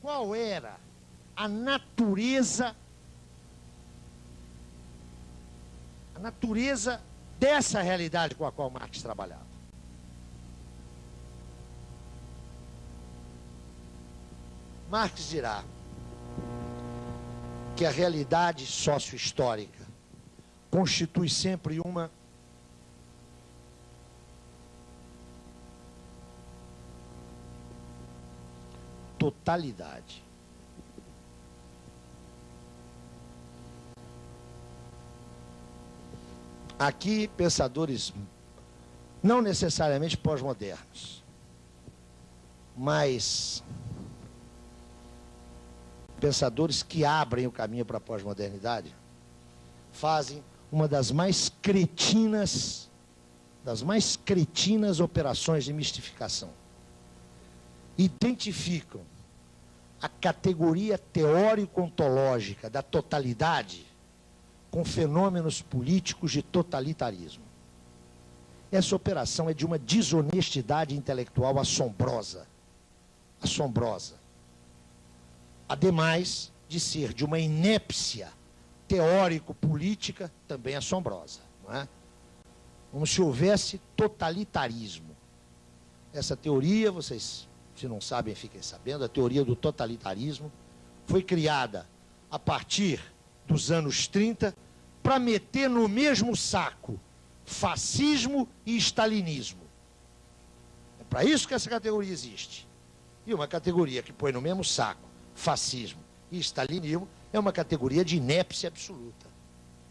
Qual era a natureza dessa realidade com a qual Marx trabalhava? Marx dirá que a realidade sócio-histórica constitui sempre uma totalidade. Aqui, pensadores não necessariamente pós-modernos, mas pensadores que abrem o caminho para a pós-modernidade, fazem uma das mais cretinas operações de mistificação. Identificam a categoria teórico-ontológica da totalidade com fenômenos políticos de totalitarismo. Essa operação é de uma desonestidade intelectual assombrosa. Assombrosa. Ademais de ser de uma inépcia teórico-política também assombrosa. Não é? Como se houvesse totalitarismo. Essa teoria, vocês, se não sabem, fiquem sabendo, a teoria do totalitarismo foi criada a partir dos anos 30 para meter no mesmo saco fascismo e stalinismo. É para isso que essa categoria existe. E uma categoria que põe no mesmo saco fascismo e stalinismo é uma categoria de inépcia absoluta.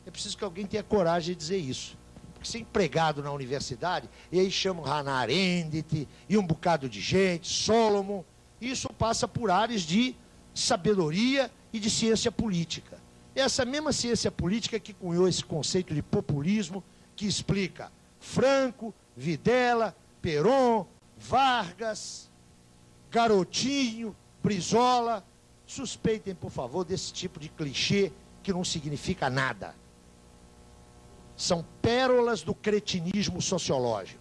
É preciso que alguém tenha coragem de dizer isso. Porque ser empregado na universidade, e aí chamam Hannah Arendt e um bocado de gente, Solomon, isso passa por áreas de sabedoria e de ciência política. Essa mesma ciência política que cunhou esse conceito de populismo, que explica Franco, Videla, Perón, Vargas, Garotinho, Brizola. Suspeitem, por favor, desse tipo de clichê que não significa nada. São pérolas do cretinismo sociológico.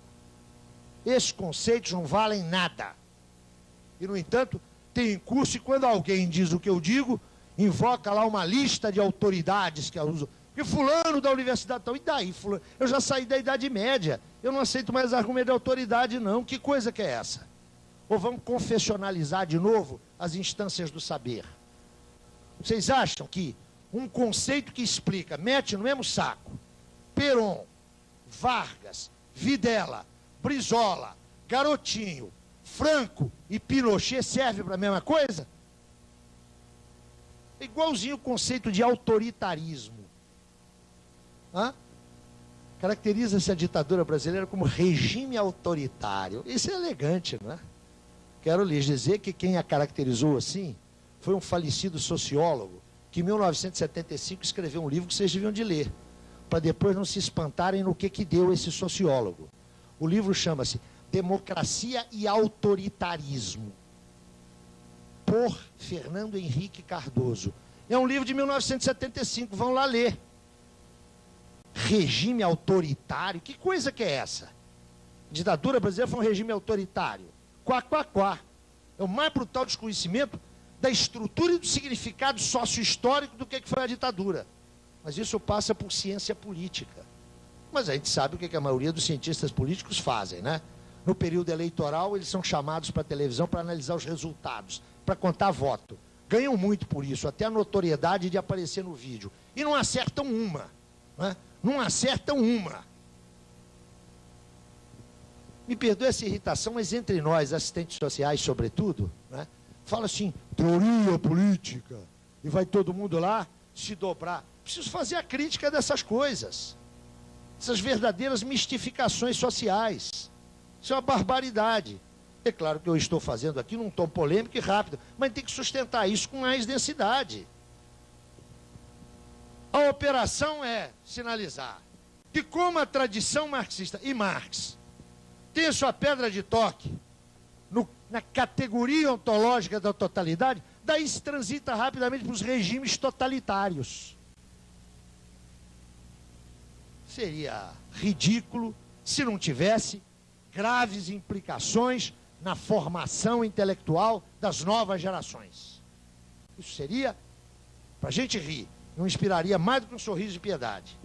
Esses conceitos não valem nada. E, no entanto, tem em curso, e quando alguém diz o que eu digo, invoca lá uma lista de autoridades que eu uso. E fulano da universidade tal, e daí fulano? Eu já saí da Idade Média, eu não aceito mais argumento de autoridade não, que coisa que é essa? Ou vamos confessionalizar de novo as instâncias do saber? Vocês acham que um conceito que explica, mete no mesmo saco, Perón, Vargas, Videla, Brizola, Garotinho, Franco e Pinochet serve para a mesma coisa? É igualzinho o conceito de autoritarismo. Caracteriza-se a ditadura brasileira como regime autoritário. Isso é elegante, não é? Quero lhes dizer que quem a caracterizou assim foi um falecido sociólogo que em 1975 escreveu um livro que vocês deviam de ler, para depois não se espantarem no que deu esse sociólogo. O livro chama-se Democracia e Autoritarismo, por Fernando Henrique Cardoso. É um livro de 1975, vão lá ler. Regime autoritário, que coisa que é essa? A ditadura brasileira foi um regime autoritário. Quá, quá, quá. É o mais brutal desconhecimento da estrutura e do significado sócio-histórico do que foi a ditadura. Mas isso passa por ciência política. Mas a gente sabe o que a maioria dos cientistas políticos fazem, né? No período eleitoral, eles são chamados para a televisão para analisar os resultados, para contar voto. Ganham muito por isso, até a notoriedade de aparecer no vídeo. E não acertam uma. Né? Não acertam uma. Me perdoe essa irritação, mas entre nós, assistentes sociais, sobretudo, né, fala assim, teoria política, e vai todo mundo lá se dobrar. Preciso fazer a crítica dessas coisas. Essas verdadeiras mistificações sociais. Isso é uma barbaridade. É claro que eu estou fazendo aqui num tom polêmico e rápido, mas tem que sustentar isso com mais densidade. A operação é sinalizar que como a tradição marxista e Marx tem a sua pedra de toque na categoria ontológica da totalidade, daí se transita rapidamente para os regimes totalitários. Seria ridículo se não tivesse graves implicações na formação intelectual das novas gerações. Isso seria, para a gente rir, não inspiraria mais do que um sorriso de piedade.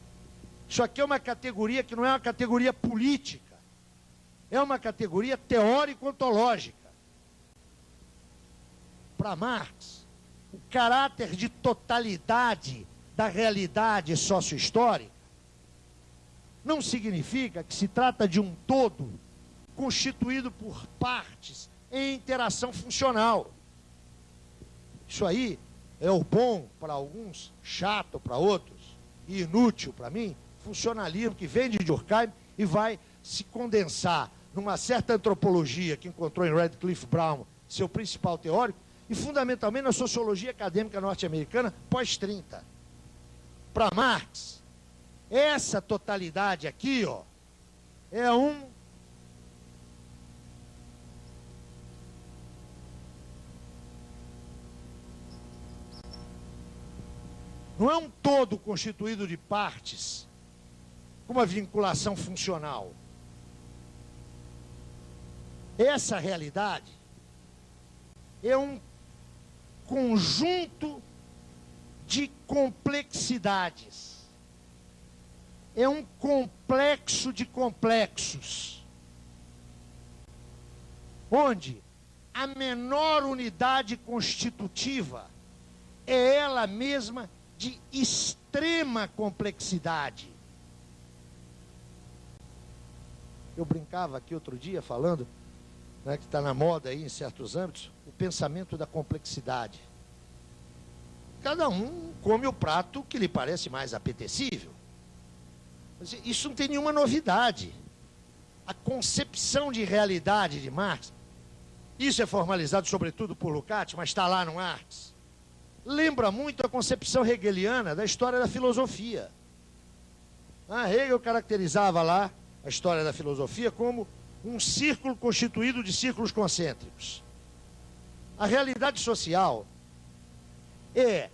Isso aqui é uma categoria que não é uma categoria política, é uma categoria teórico-ontológica. Para Marx, o caráter de totalidade da realidade sociohistórica não significa que se trata de um todo constituído por partes em interação funcional. Isso aí é o bom para alguns, chato para outros e inútil para mim, funcionalismo que vem de Durkheim e vai se condensar numa certa antropologia que encontrou em Radcliffe Brown, seu principal teórico, e fundamentalmente na sociologia acadêmica norte-americana pós-30. Para Marx, essa totalidade aqui, ó, é não é um todo constituído de partes, com uma vinculação funcional. Essa realidade é um conjunto de complexidades. É um complexo de complexos, onde a menor unidade constitutiva é ela mesma de extrema complexidade. Eu brincava aqui outro dia falando, né, que está na moda aí em certos âmbitos, o pensamento da complexidade. Cada um come o prato que lhe parece mais apetecível. Isso não tem nenhuma novidade. A concepção de realidade de Marx, isso é formalizado sobretudo por Lukács, mas está lá no Marx, lembra muito a concepção hegeliana da história da filosofia. Hegel caracterizava lá a história da filosofia como um círculo constituído de círculos concêntricos. A realidade social é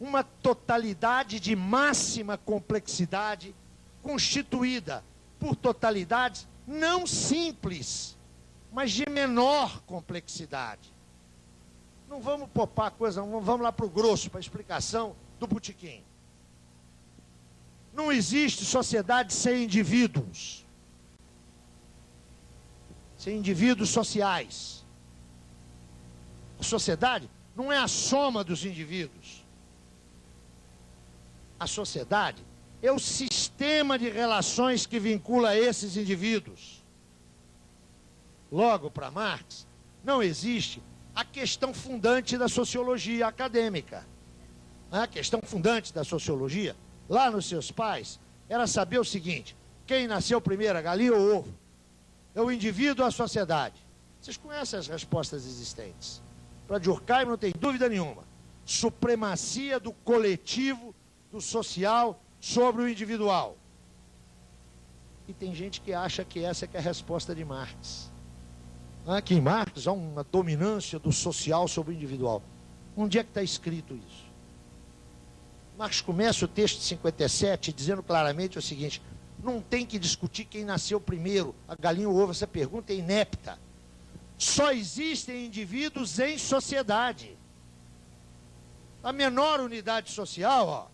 uma totalidade de máxima complexidade constituída por totalidades não simples, mas de menor complexidade. Não vamos popar coisa, vamos lá para o grosso, para a explicação do botequim. Não existe sociedade sem indivíduos. Sem indivíduos sociais. A sociedade não é a soma dos indivíduos. A sociedade é o sistema de relações que vincula esses indivíduos. Logo, para Marx, não existe a questão fundante da sociologia acadêmica. A questão fundante da sociologia, lá nos seus pais, era saber o seguinte: quem nasceu primeiro, a galinha ou o ovo? É o indivíduo ou a sociedade? Vocês conhecem as respostas existentes. Para Durkheim não tem dúvida nenhuma. Supremacia do coletivo, do social, sobre o individual. E tem gente que acha que essa é a resposta de Marx. Que em Marx há uma dominância do social sobre o individual. Onde é que está escrito isso? Marx começa o texto de 57 dizendo claramente o seguinte: não tem que discutir quem nasceu primeiro, a galinha ou o ovo, essa pergunta é inepta. Só existem indivíduos em sociedade. A menor unidade social, ó,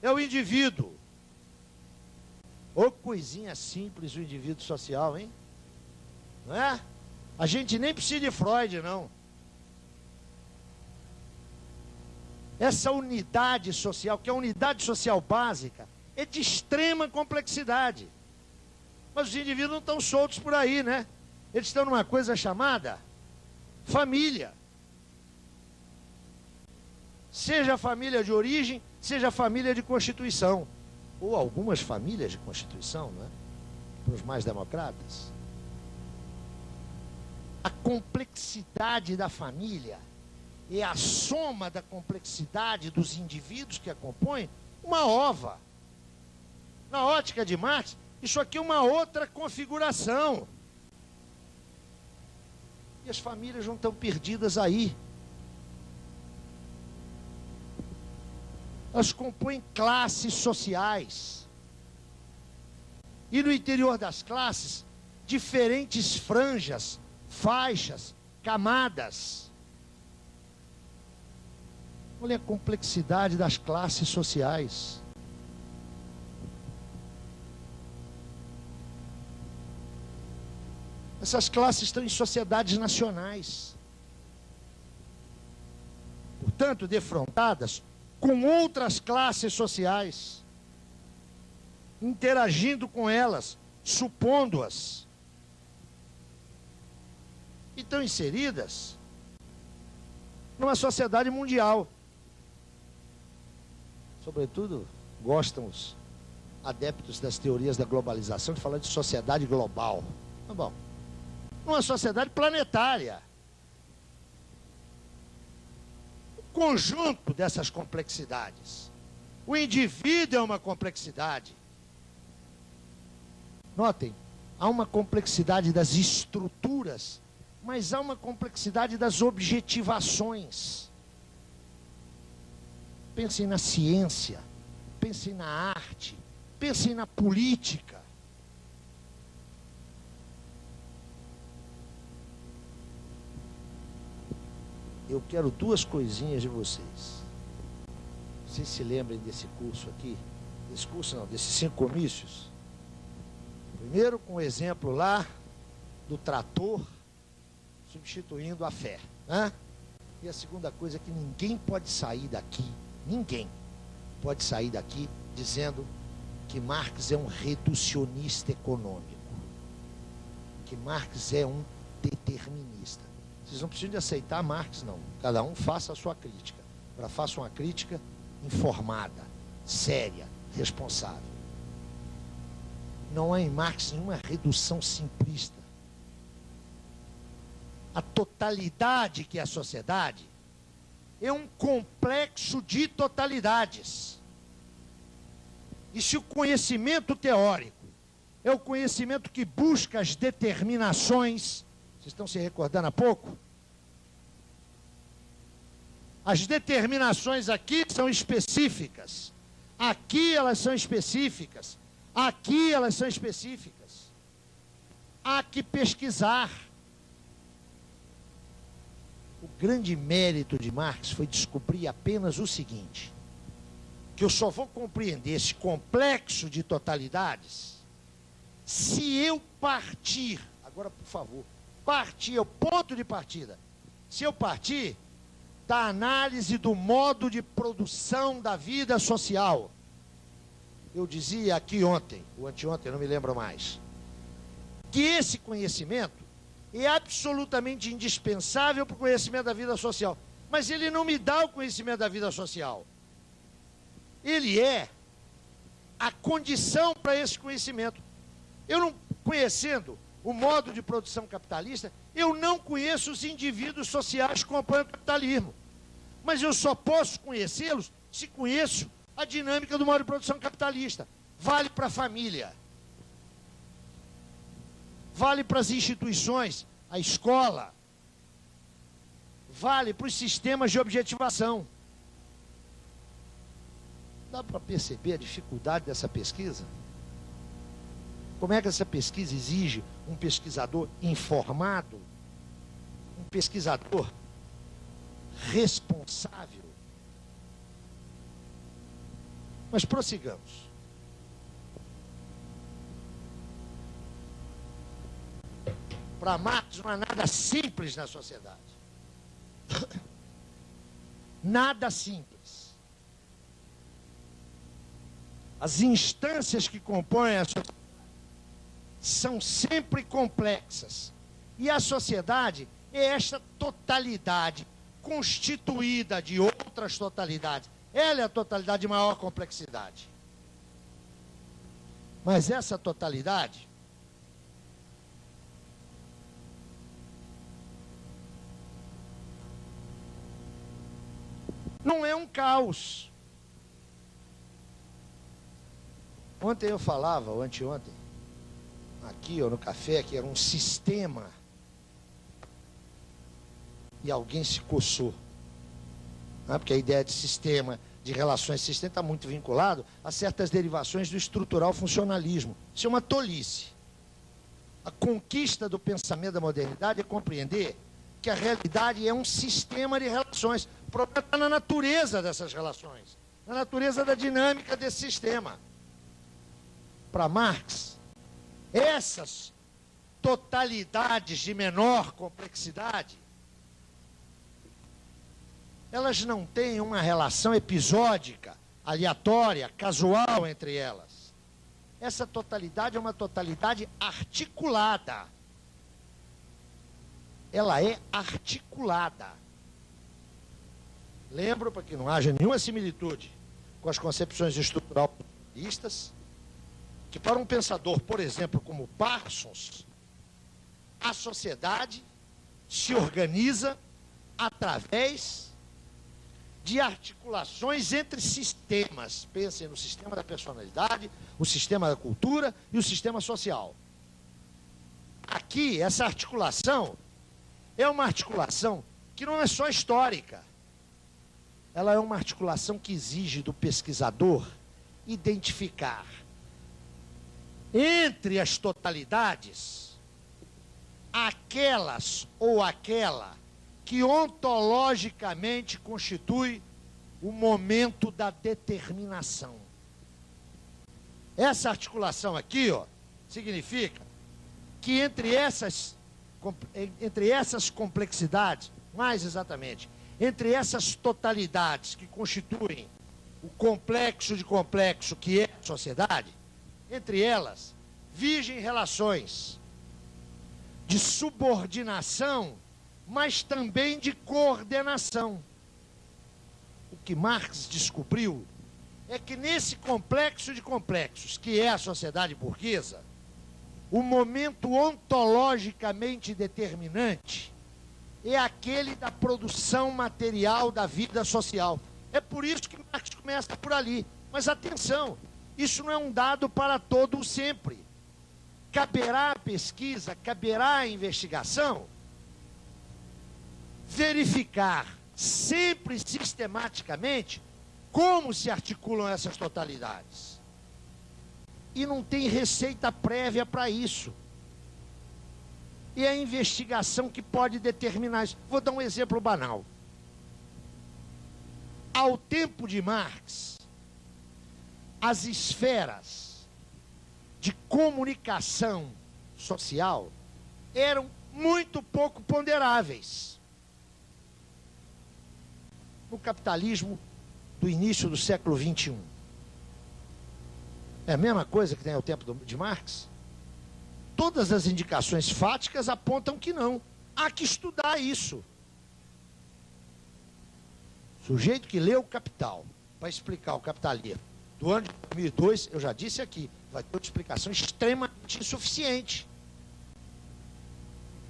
é o indivíduo. Ô coisinha simples o indivíduo social, hein? Não é? A gente nem precisa de Freud, não. Essa unidade social, que é a unidade social básica, é de extrema complexidade. Mas os indivíduos não estão soltos por aí, né? Eles estão numa coisa chamada família. Seja a família de origem, seja a família de constituição. Ou algumas famílias de constituição, não é? Para os mais democratas. A complexidade da família é a soma da complexidade dos indivíduos que a compõem, uma ova. Na ótica de Marx, isso aqui é uma outra configuração. E as famílias não estão perdidas aí. Elas compõem classes sociais. E no interior das classes, diferentes franjas, faixas, camadas. Olha a complexidade das classes sociais. Essas classes estão em sociedades nacionais. Portanto, defrontadas com outras classes sociais, interagindo com elas, supondo-as. E estão inseridas numa sociedade mundial. Sobretudo, gostam os adeptos das teorias da globalização de falar de sociedade global. Tá bom. Uma sociedade planetária. O conjunto dessas complexidades. O indivíduo é uma complexidade. Notem, há uma complexidade das estruturas, mas há uma complexidade das objetivações. Pensem na ciência, pensem na arte, pensem na política. Eu quero duas coisinhas de vocês. Vocês se lembrem desse curso aqui? Desse curso não, desses 5 comícios. Primeiro com o exemplo lá do trator substituindo a fé, né? E a segunda coisa é que ninguém pode sair daqui, ninguém pode sair daqui dizendo que Marx é um reducionista econômico, que Marx é um determinista. Vocês não precisam de aceitar Marx, não. Cada um faça a sua crítica. Agora faça uma crítica informada, séria, responsável. Não há em Marx nenhuma redução simplista. A totalidade que é a sociedade é um complexo de totalidades. E se o conhecimento teórico é o conhecimento que busca as determinações, vocês estão se recordando há pouco? As determinações aqui são específicas. Aqui elas são específicas. Aqui elas são específicas. Há que pesquisar. O grande mérito de Marx foi descobrir apenas o seguinte: que eu só vou compreender esse complexo de totalidades se eu partir, agora por favor, partir, é o ponto de partida. Se eu partir da análise do modo de produção da vida social. Eu dizia aqui ontem, ou anteontem, não me lembro mais, que esse conhecimento é absolutamente indispensável para o conhecimento da vida social. Mas ele não me dá o conhecimento da vida social. Ele é a condição para esse conhecimento. Eu não conhecendo o modo de produção capitalista, eu não conheço os indivíduos sociais que compõem o capitalismo. Mas eu só posso conhecê-los se conheço a dinâmica do modo de produção capitalista. Vale para a família. Vale para as instituições, a escola. Vale para os sistemas de objetivação. Dá para perceber a dificuldade dessa pesquisa? Como é que essa pesquisa exige um pesquisador informado, um pesquisador responsável? Mas prossigamos. Para Marx não há nada simples na sociedade. Nada simples. As instâncias que compõem a sociedade são sempre complexas. E a sociedade é esta totalidade constituída de outras totalidades. Ela é a totalidade de maior complexidade. Mas essa totalidade não é um caos. Ontem eu falava, ou anteontem, aqui ou no café, que era um sistema. E alguém se coçou. Porque a ideia de sistema, de relações sistema, está muito vinculado a certas derivações do estrutural funcionalismo. Isso é uma tolice. A conquista do pensamento da modernidade é compreender que a realidade é um sistema de relações. O problema está na natureza dessas relações, na natureza da dinâmica desse sistema. Para Marx, essas totalidades de menor complexidade, elas não têm uma relação episódica, aleatória, casual entre elas. Essa totalidade é uma totalidade articulada. Ela é articulada. Lembro, para que não haja nenhuma similitude com as concepções estruturalistas, que para um pensador, por exemplo, como Parsons, a sociedade se organiza através de articulações entre sistemas. Pensem no sistema da personalidade, o sistema da cultura e o sistema social. Aqui, essa articulação é uma articulação que não é só histórica. Ela é uma articulação que exige do pesquisador identificar entre as totalidades aquelas ou aquela que ontologicamente constitui o momento da determinação. Essa articulação aqui, ó, significa que entre essas complexidades, mais exatamente, entre essas totalidades que constituem o complexo de complexo que é a sociedade, entre elas vigem relações de subordinação, mas também de coordenação. O que Marx descobriu é que nesse complexo de complexos, que é a sociedade burguesa, o momento ontologicamente determinante é aquele da produção material da vida social. É por isso que Marx começa por ali. Mas atenção, isso não é um dado para todo o sempre. Caberá a pesquisa, caberá a investigação verificar sempre sistematicamente como se articulam essas totalidades. E não tem receita prévia para isso. E é a investigação que pode determinar isso. Vou dar um exemplo banal. Ao tempo de Marx, as esferas de comunicação social eram muito pouco ponderáveis. No capitalismo do início do século XXI. É a mesma coisa que tem ao tempo de Marx? Todas as indicações fáticas apontam que não. Há que estudar isso. O sujeito que lê o Capital para explicar o capitalismo do ano de 2002, eu já disse aqui, vai ter uma explicação extremamente insuficiente.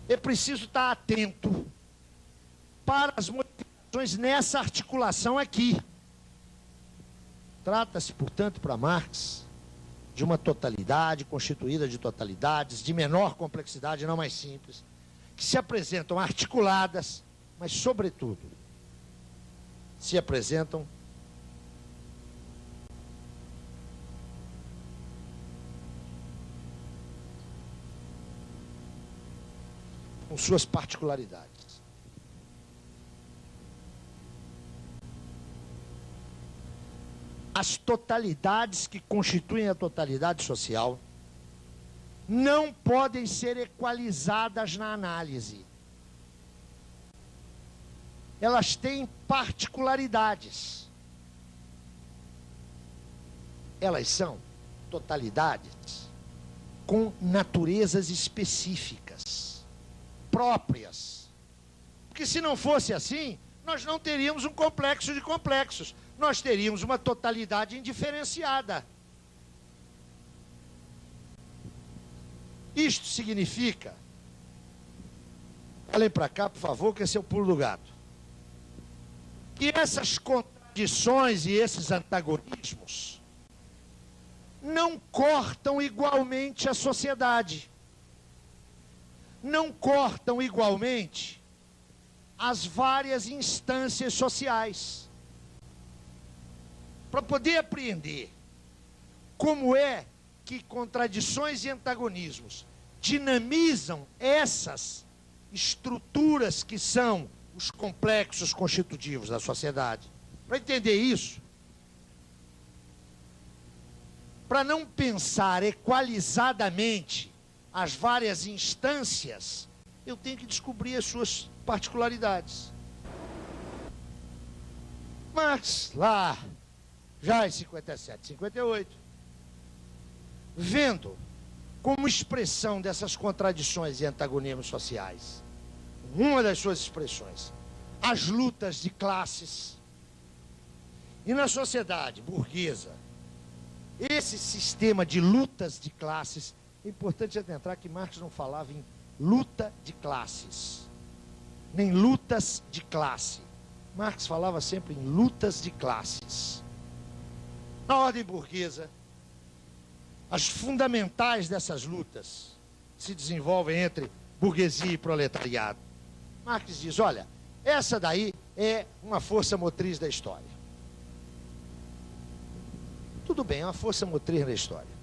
É preciso estar atento para as modificações nessa articulação aqui. Trata-se, portanto, para Marx, de uma totalidade constituída de totalidades de menor complexidade, não mais simples, que se apresentam articuladas, mas, sobretudo, se apresentam com suas particularidades. As totalidades que constituem a totalidade social não podem ser equalizadas na análise. Elas têm particularidades. Elas são totalidades com naturezas específicas, próprias. Porque se não fosse assim, nós não teríamos um complexo de complexos. Nós teríamos uma totalidade indiferenciada. Isto significa, olhem para cá, por favor, que esse é o pulo do gato, que essas contradições e esses antagonismos não cortam igualmente a sociedade, não cortam igualmente as várias instâncias sociais. Para poder apreender como é que contradições e antagonismos dinamizam essas estruturas que são os complexos constitutivos da sociedade. Para entender isso, para não pensar equalizadamente as várias instâncias, eu tenho que descobrir as suas particularidades. Marx, lá, já em 57, 58, vendo como expressão dessas contradições e antagonismos sociais, uma das suas expressões, as lutas de classes. E na sociedade burguesa, esse sistema de lutas de classes, é importante adentrar que Marx não falava em luta de classes, nem lutas de classe. Marx falava sempre em lutas de classes. Na ordem burguesa, as fundamentais dessas lutas se desenvolvem entre burguesia e proletariado. Marx diz, olha, essa daí é uma força motriz da história. Tudo bem, é uma força motriz da história.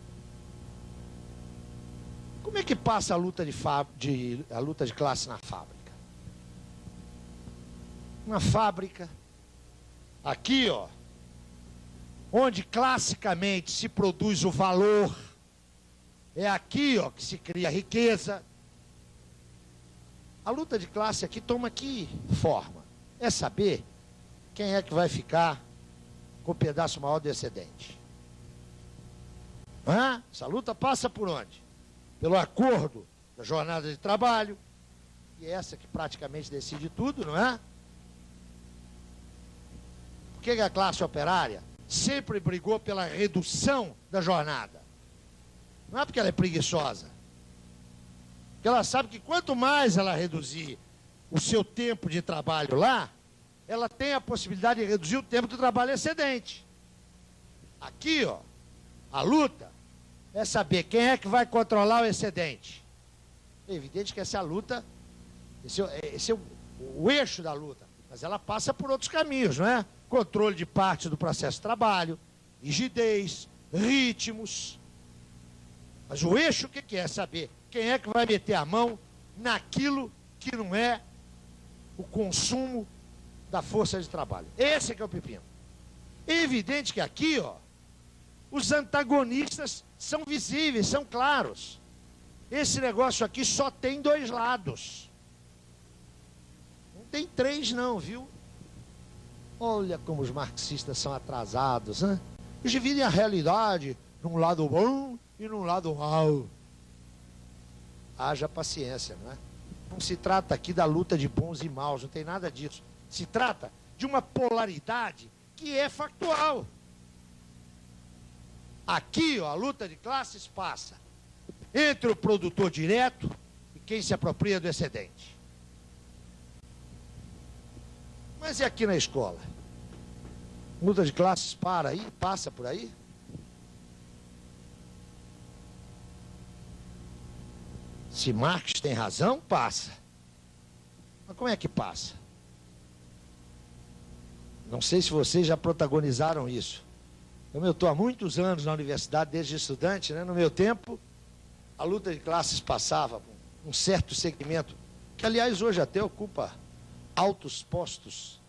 Como é que passa a luta de classe na fábrica? Na fábrica, aqui, ó, onde classicamente se produz o valor, é aqui, ó, que se cria a riqueza. A luta de classe aqui toma que forma? É saber quem é que vai ficar com o pedaço maior do excedente. Essa luta passa por onde? Pelo acordo da jornada de trabalho, e é essa que praticamente decide tudo, não é? Por que a classe operária sempre brigou pela redução da jornada? Não é porque ela é preguiçosa. Porque ela sabe que quanto mais ela reduzir o seu tempo de trabalho lá, ela tem a possibilidade de reduzir o tempo de trabalho excedente. Aqui, ó, a luta é saber quem é que vai controlar o excedente. É evidente que essa é a luta, esse é o eixo da luta, mas ela passa por outros caminhos, não é? Controle de parte do processo de trabalho, rigidez, ritmos. Mas o eixo o que é? Saber quem é que vai meter a mão naquilo que não é o consumo da força de trabalho. Esse é que é o pepino. É evidente que aqui, ó, os antagonistas são visíveis, são claros. Esse negócio aqui só tem dois lados. Não tem três não, viu? Olha como os marxistas são atrasados, né? Eles dividem a realidade num lado bom e num lado mau. Haja paciência, não é? Não se trata aqui da luta de bons e maus, não tem nada disso. Se trata de uma polaridade que é factual. Aqui, ó, a luta de classes passa entre o produtor direto e quem se apropria do excedente. Mas e aqui na escola? Luta de classes para aí, passa por aí? Se Marx tem razão, passa. Mas como é que passa? Não sei se vocês já protagonizaram isso. Eu estou há muitos anos na universidade, desde estudante, né? No meu tempo, a luta de classes passava por um certo segmento, que aliás hoje até ocupa altos postos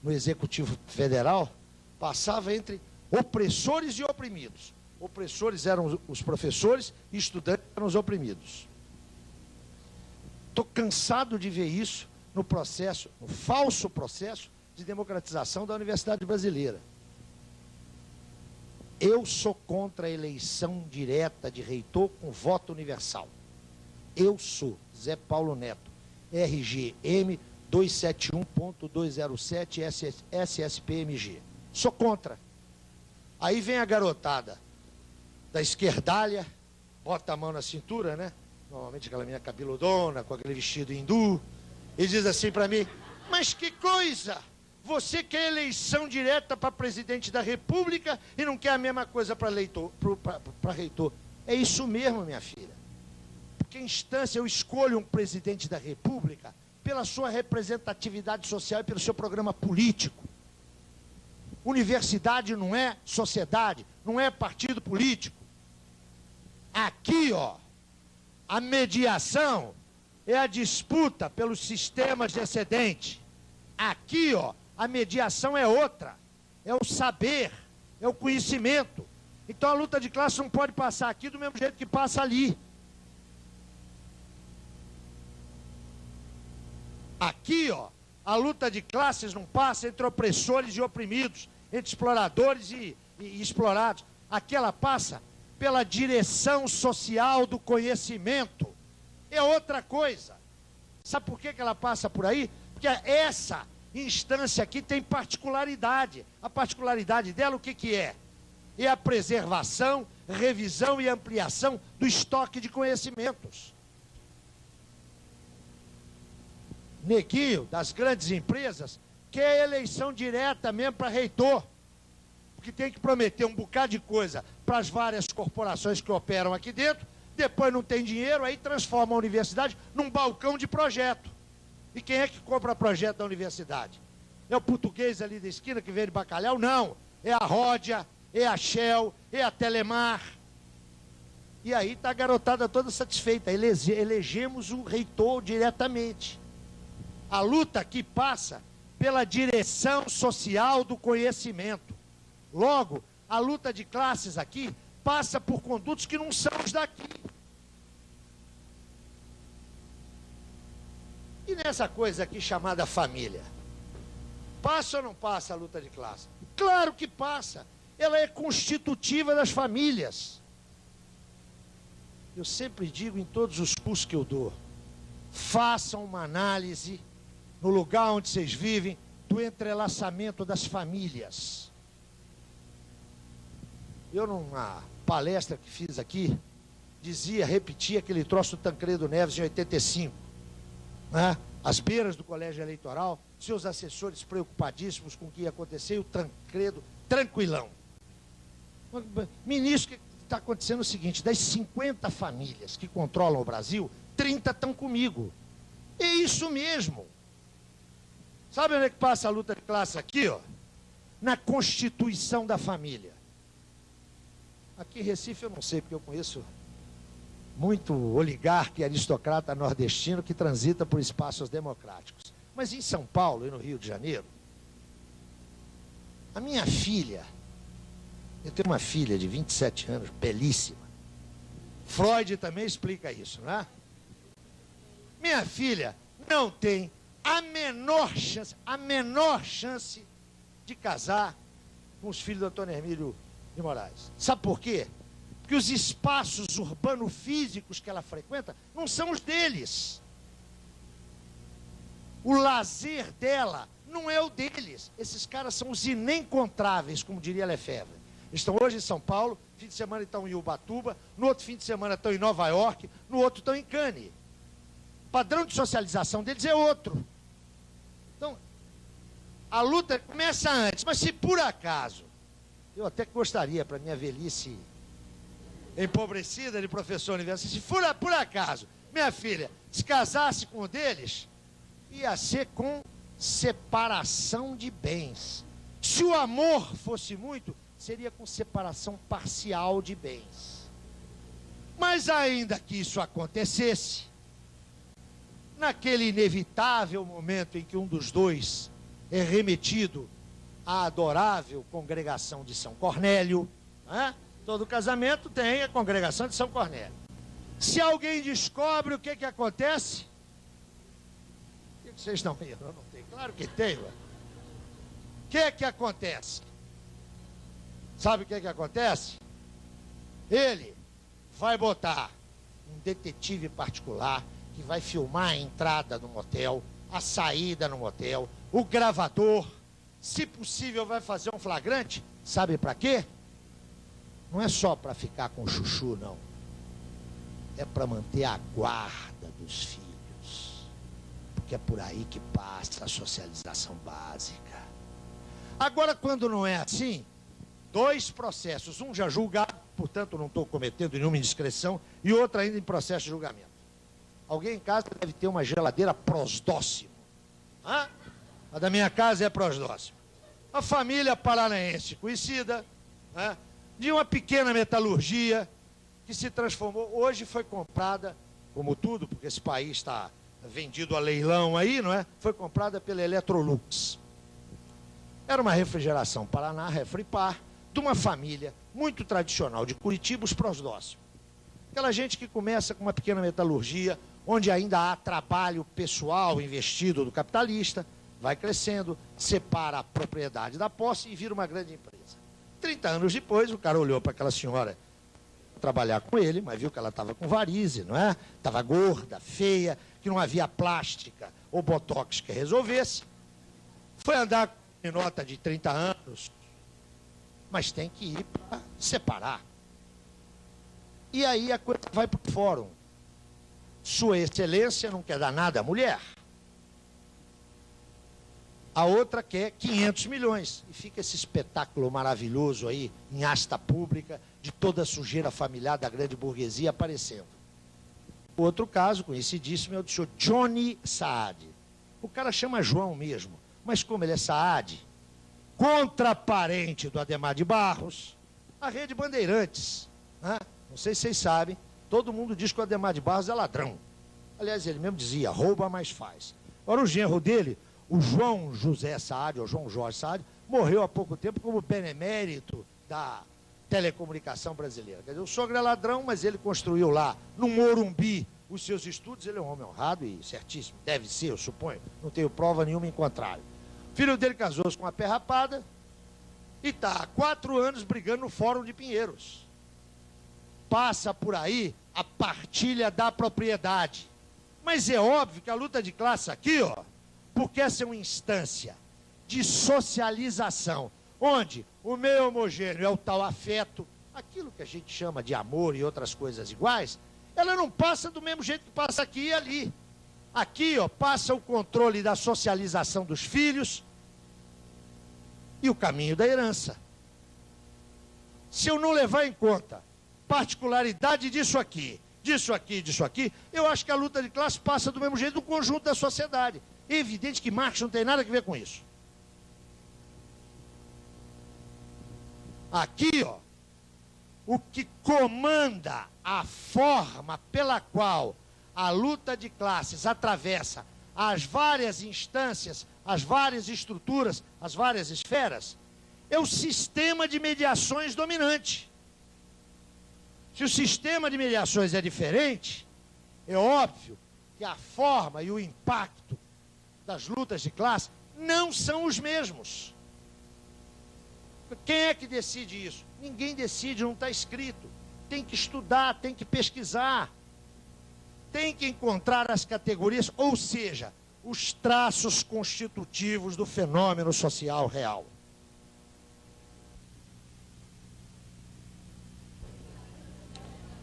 no Executivo Federal, passava entre opressores e oprimidos. Opressores eram os professores e estudantes eram os oprimidos. Estou cansado de ver isso no processo, no falso processo de democratização da Universidade Brasileira. Eu sou contra a eleição direta de reitor com voto universal. Eu sou Zé Paulo Neto, RGM 271.207 SSPMG. Sou contra. Aí vem a garotada da esquerdalha, bota a mão na cintura, né? Normalmente aquela minha cabeludona, com aquele vestido hindu, e diz assim para mim, mas que coisa! Você quer eleição direta para presidente da República e não quer a mesma coisa para reitor. É isso mesmo, minha filha. Porque em instância eu escolho um presidente da República pela sua representatividade social e pelo seu programa político. Universidade não é sociedade, não é partido político. Aqui, ó, A mediação é a disputa pelos sistemas de excedente. Aqui, ó, a mediação é outra. É o saber, é o conhecimento. Então a luta de classe não pode passar aqui do mesmo jeito que passa ali. Aqui, ó, a luta de classes não passa entre opressores e oprimidos, entre exploradores e explorados. Aqui ela passa pela direção social do conhecimento. É outra coisa. Sabe por que ela passa por aí? Porque essa instância aqui tem particularidade. A particularidade dela, o que é? É a preservação, revisão e ampliação do estoque de conhecimentos. Neguinho, das grandes empresas, quer eleição direta mesmo para reitor, porque tem que prometer um bocado de coisa para as várias corporações que operam aqui dentro, depois não tem dinheiro, aí transforma a universidade num balcão de projeto. E quem é que compra projeto da universidade? É o português ali da esquina que vende bacalhau? Não, é a Ródia, é a Shell, é a Telemar. E aí está a garotada toda satisfeita, elegemos o reitor diretamente. A luta aqui passa pela direção social do conhecimento. Logo, a luta de classes aqui passa por condutos que não são os daqui. E nessa coisa aqui chamada família? Passa ou não passa a luta de classe? Claro que passa. Ela é constitutiva das famílias. Eu sempre digo em todos os cursos que eu dou, façam uma análise no lugar onde vocês vivem do entrelaçamento das famílias. Eu, numa palestra que fiz aqui, repetia aquele troço do Tancredo Neves em 85, né? Às beiras do colégio eleitoral, seus assessores preocupadíssimos com o que ia acontecer, e o Tancredo tranquilão. Ministro, o que está acontecendo é o seguinte: das 50 famílias que controlam o Brasil, 30 estão comigo. É isso mesmo. Sabe onde é que passa a luta de classe aqui, ó? Na constituição da família. Aqui em Recife eu não sei, porque eu conheço muito oligarca e aristocrata nordestino que transita por espaços democráticos. Mas em São Paulo e no Rio de Janeiro, a minha filha, eu tenho uma filha de 27 anos, belíssima. Freud também explica isso, não é? Minha filha não tem a menor chance de casar com os filhos do Antônio Hermílio de Moraes. Sabe por quê? Porque os espaços urbano-físicos que ela frequenta não são os deles. O lazer dela não é o deles. Esses caras são os inencontráveis, como diria Lefebvre. Estão hoje em São Paulo, fim de semana estão em Ubatuba, no outro fim de semana estão em Nova York, no outro estão em Cannes. O padrão de socialização deles é outro. Então, a luta começa antes, mas se por acaso, eu até gostaria para minha velhice empobrecida de professor universitário, se por acaso minha filha se casasse com um deles, ia ser com separação de bens. Se o amor fosse muito, seria com separação parcial de bens. Mas ainda que isso acontecesse, naquele inevitável momento em que um dos dois é remetido à adorável congregação de São Cornélio, né? Todo casamento tem a congregação de São Cornélio. Se alguém descobre, o que acontece? O que vocês estão rindo? Não tem? Claro que tem, ué. O que acontece? Sabe o que acontece? Ele vai botar um detetive particular que vai filmar a entrada no motel, a saída no motel, o gravador, se possível vai fazer um flagrante. Sabe para quê? Não é só para ficar com o chuchu, não. É para manter a guarda dos filhos. Porque é por aí que passa a socialização básica. Agora, quando não é assim, 2 processos. Um já julgado, portanto não estou cometendo nenhuma indiscrição, e outro ainda em processo de julgamento. Alguém em casa deve ter uma geladeira Prosdóximo. Hã? A da minha casa é Prosdóximo. A família paranaense conhecida, né, de uma pequena metalurgia que se transformou, hoje foi comprada como tudo, porque esse país está vendido a leilão aí, não é? Foi comprada pela Electrolux. Era uma refrigeração Paraná, Refripar, de uma família muito tradicional de Curitiba, os Prosdócio. Aquela gente que começa com uma pequena metalurgia, onde ainda há trabalho pessoal investido do capitalista, vai crescendo, separa a propriedade da posse e vira uma grande empresa. 30 anos depois, o cara olhou para aquela senhora trabalhar com ele, mas viu que ela estava com varize, não é? Estava gorda, feia, que não havia plástica ou botox que resolvesse. Foi andar com nota de 30 anos, mas tem que ir para separar. E aí a coisa vai para o fórum. Sua Excelência não quer dar nada à mulher. A outra quer 500 milhões. E fica esse espetáculo maravilhoso aí, em asta pública, de toda a sujeira familiar da grande burguesia aparecendo. O outro caso, conhecidíssimo, é o do senhor Johnny Saad. O cara chama João mesmo, mas como ele é Saad, contraparente do Adhemar de Barros, a Rede Bandeirantes, né? Não sei se vocês sabem, todo mundo diz que o Adhemar de Barros é ladrão. Aliás, ele mesmo dizia, rouba, mas faz. Agora, o genro dele, o João José Saad, ou João Jorge Saad, morreu há pouco tempo como benemérito da telecomunicação brasileira. Quer dizer, o sogro é ladrão, mas ele construiu lá, no Morumbi, os seus estudos. Ele é um homem honrado e certíssimo, deve ser, eu suponho. Não tenho prova nenhuma em contrário. O filho dele casou-se com uma pé rapada e está há 4 anos brigando no Fórum de Pinheiros. Passa por aí a partilha da propriedade. Mas é óbvio que a luta de classe aqui, ó, porque essa é uma instância de socialização, onde o meio homogêneo é o tal afeto, aquilo que a gente chama de amor e outras coisas iguais, ela não passa do mesmo jeito que passa aqui e ali. Aqui, ó, passa o controle da socialização dos filhos e o caminho da herança. Se eu não levar em conta particularidade disso aqui, eu acho que a luta de classe passa do mesmo jeito do conjunto da sociedade. É evidente que Marx não tem nada a ver com isso. Aqui, ó, o que comanda a forma pela qual a luta de classes atravessa as várias instâncias, as várias estruturas, as várias esferas, é o sistema de mediações dominante. Se o sistema de mediações é diferente, é óbvio que a forma e o impacto das lutas de classe não são os mesmos. Quem é que decide isso? Ninguém decide, não está escrito. Tem que estudar, tem que pesquisar, tem que encontrar as categorias, ou seja, os traços constitutivos do fenômeno social real.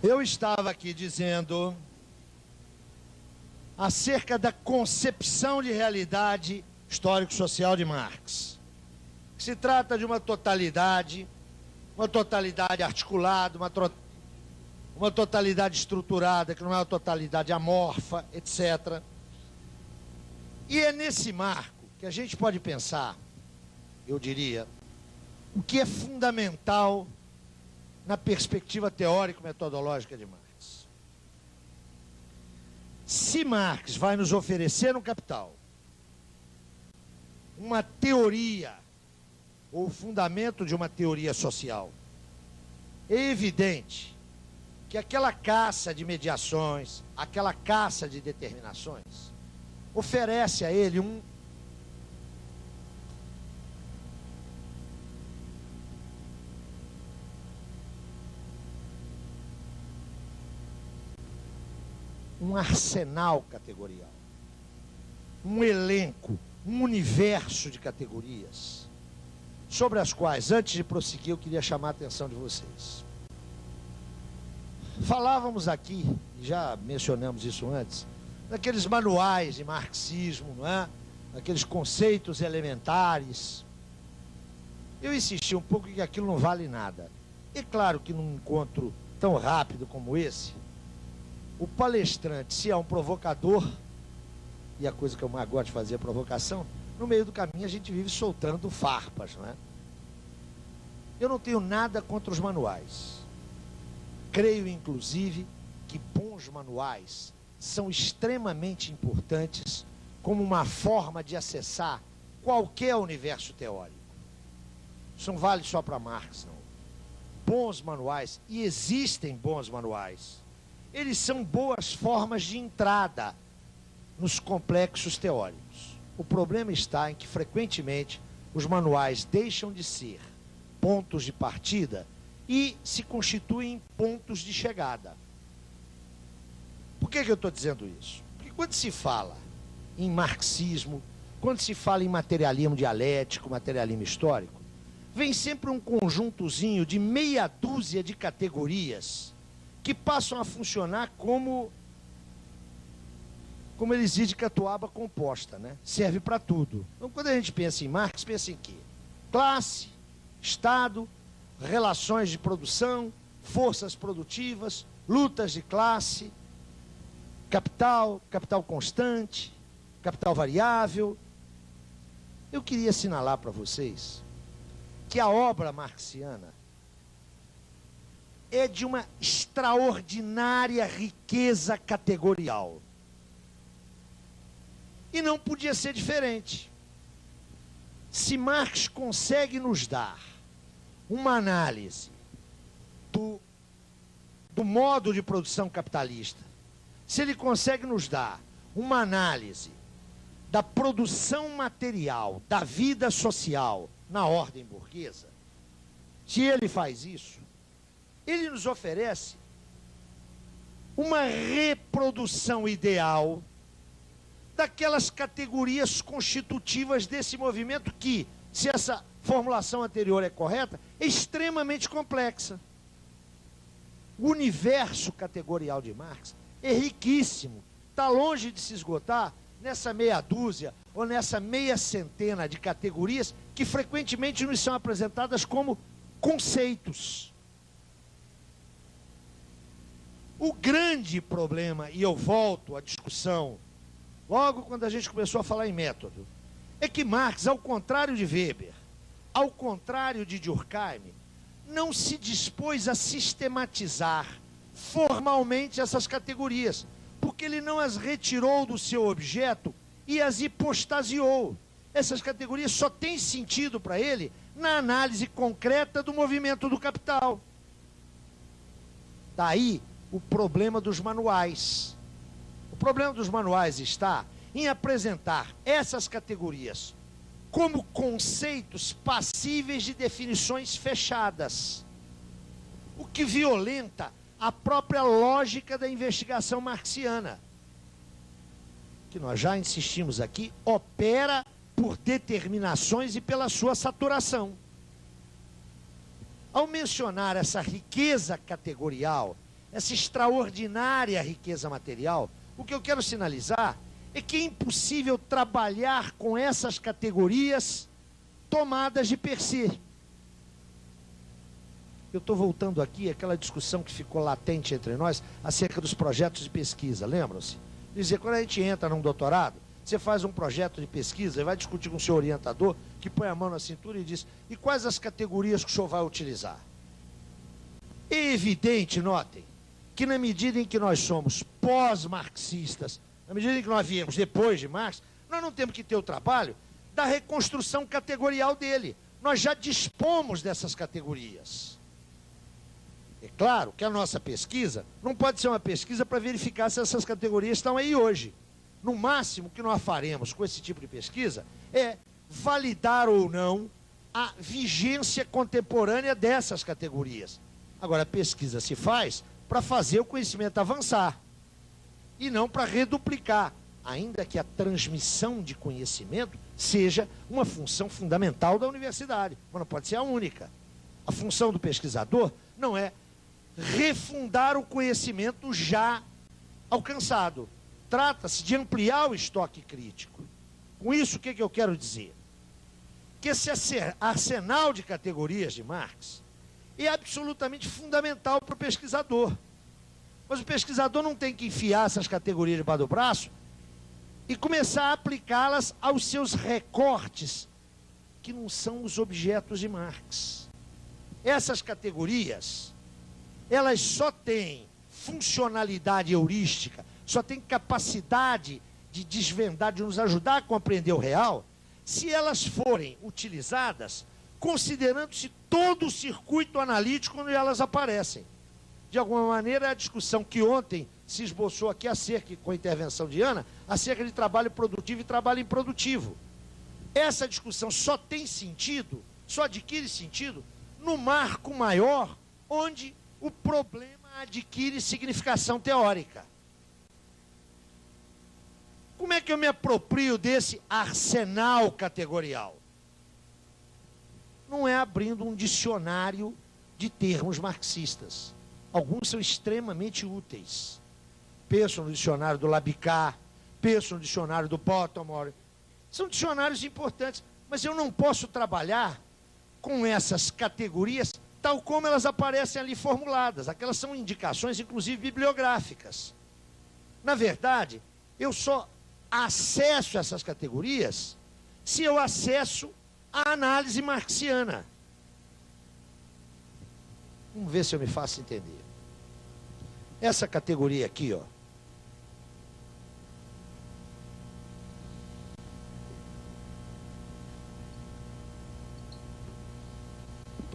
Eu estava aqui dizendo acerca da concepção de realidade histórico-social de Marx. Se trata de uma totalidade articulada, uma totalidade estruturada, que não é uma totalidade amorfa, etc. E é nesse marco que a gente pode pensar, eu diria, o que é fundamental na perspectiva teórico-metodológica de Marx. Se Marx vai nos oferecer no Capital uma teoria, ou o fundamento de uma teoria social, é evidente que aquela caça de mediações, aquela caça de determinações, oferece a ele um arsenal categorial, um elenco, um universo de categorias, sobre as quais, antes de prosseguir, eu queria chamar a atenção de vocês. Falávamos aqui, já mencionamos isso antes, daqueles manuais de marxismo, não é? Daqueles conceitos elementares. Eu insisti um pouco que aquilo não vale nada. É claro que num encontro tão rápido como esse, o palestrante, se é um provocador, e a coisa que eu mais gosto de fazer é provocação, no meio do caminho a gente vive soltando farpas, não é? Eu não tenho nada contra os manuais. Creio, inclusive, que bons manuais são extremamente importantes como uma forma de acessar qualquer universo teórico. Isso não vale só para Marx, não. Bons manuais, e existem bons manuais, eles são boas formas de entrada nos complexos teóricos. O problema está em que, frequentemente, os manuais deixam de ser pontos de partida e se constituem pontos de chegada. Por que eu estou dizendo isso? Porque quando se fala em marxismo, quando se fala em materialismo dialético, materialismo histórico, vem sempre um conjuntozinho de meia dúzia de categorias que passam a funcionar como eles dizem de catuaba composta, né? Serve para tudo. Então, quando a gente pensa em Marx, pensa em quê? Classe, Estado, relações de produção, forças produtivas, lutas de classe, capital, capital constante, capital variável. Eu queria assinalar para vocês que a obra marxiana é de uma extraordinária riqueza categorial. E não podia ser diferente. Se Marx consegue nos dar uma análise do modo de produção capitalista, se ele consegue nos dar uma análise da produção material, da vida social na ordem burguesa, se ele faz isso, ele nos oferece uma reprodução ideal daquelas categorias constitutivas desse movimento que, se essa formulação anterior é correta, é extremamente complexa. O universo categorial de Marx é riquíssimo, está longe de se esgotar nessa meia dúzia ou nessa meia centena de categorias que frequentemente nos são apresentadas como conceitos. O grande problema, e eu volto à discussão logo quando a gente começou a falar em método, é que Marx, ao contrário de Weber, ao contrário de Durkheim, não se dispôs a sistematizar formalmente essas categorias, porque ele não as retirou do seu objeto e as hipostasiou. Essas categorias só têm sentido para ele na análise concreta do movimento do capital. Daí o problema dos manuais. O problema dos manuais está em apresentar essas categorias como conceitos passíveis de definições fechadas, o que violenta a própria lógica da investigação marxiana, que nós já insistimos aqui, opera por determinações e pela sua saturação. Ao mencionar essa riqueza categorial, essa extraordinária riqueza material, o que eu quero sinalizar é que é impossível trabalhar com essas categorias tomadas de per se. Eu estou voltando aqui àquela discussão que ficou latente entre nós acerca dos projetos de pesquisa, lembram-se? Dizer, quando a gente entra num doutorado, você faz um projeto de pesquisa e vai discutir com o seu orientador, que põe a mão na cintura e diz, e quais as categorias que o senhor vai utilizar? É evidente, notem, que na medida em que nós somos pós-marxistas, na medida em que nós viemos depois de Marx, nós não temos que ter o trabalho da reconstrução categorial dele. Nós já dispomos dessas categorias. É claro que a nossa pesquisa não pode ser uma pesquisa para verificar se essas categorias estão aí hoje. No máximo que nós faremos com esse tipo de pesquisa é validar ou não a vigência contemporânea dessas categorias. Agora, a pesquisa se faz para fazer o conhecimento avançar e não para reduplicar, ainda que a transmissão de conhecimento seja uma função fundamental da universidade, mas não pode ser a única. A função do pesquisador não é refundar o conhecimento já alcançado. Trata-se de ampliar o estoque crítico. Com isso, o que eu quero dizer? Que esse arsenal de categorias de Marx é absolutamente fundamental para o pesquisador. Mas o pesquisador não tem que enfiar essas categorias debaixo do braço e começar a aplicá-las aos seus recortes, que não são os objetos de Marx. Essas categorias, elas só têm funcionalidade heurística só têm capacidade de desvendar, de nos ajudar a compreender o real, se elas forem utilizadas considerando-se todo o circuito analítico quando elas aparecem. De alguma maneira, a discussão que ontem se esboçou aqui acerca, com a intervenção de Ana, acerca de trabalho produtivo e trabalho improdutivo. Essa discussão só tem sentido, só adquire sentido, no marco maior, onde o problema adquire significação teórica. Como é que eu me aproprio desse arsenal categorial? Não é abrindo um dicionário de termos marxistas. Alguns são extremamente úteis. Penso no dicionário do Labicar, penso no dicionário do Pottermore. São dicionários importantes, mas eu não posso trabalhar com essas categorias tal como elas aparecem ali formuladas. Aquelas são indicações, inclusive, bibliográficas. Na verdade, eu só acesso essas categorias se eu acesso a análise marxiana. Vamos ver se eu me faço entender. Essa categoria aqui, ó.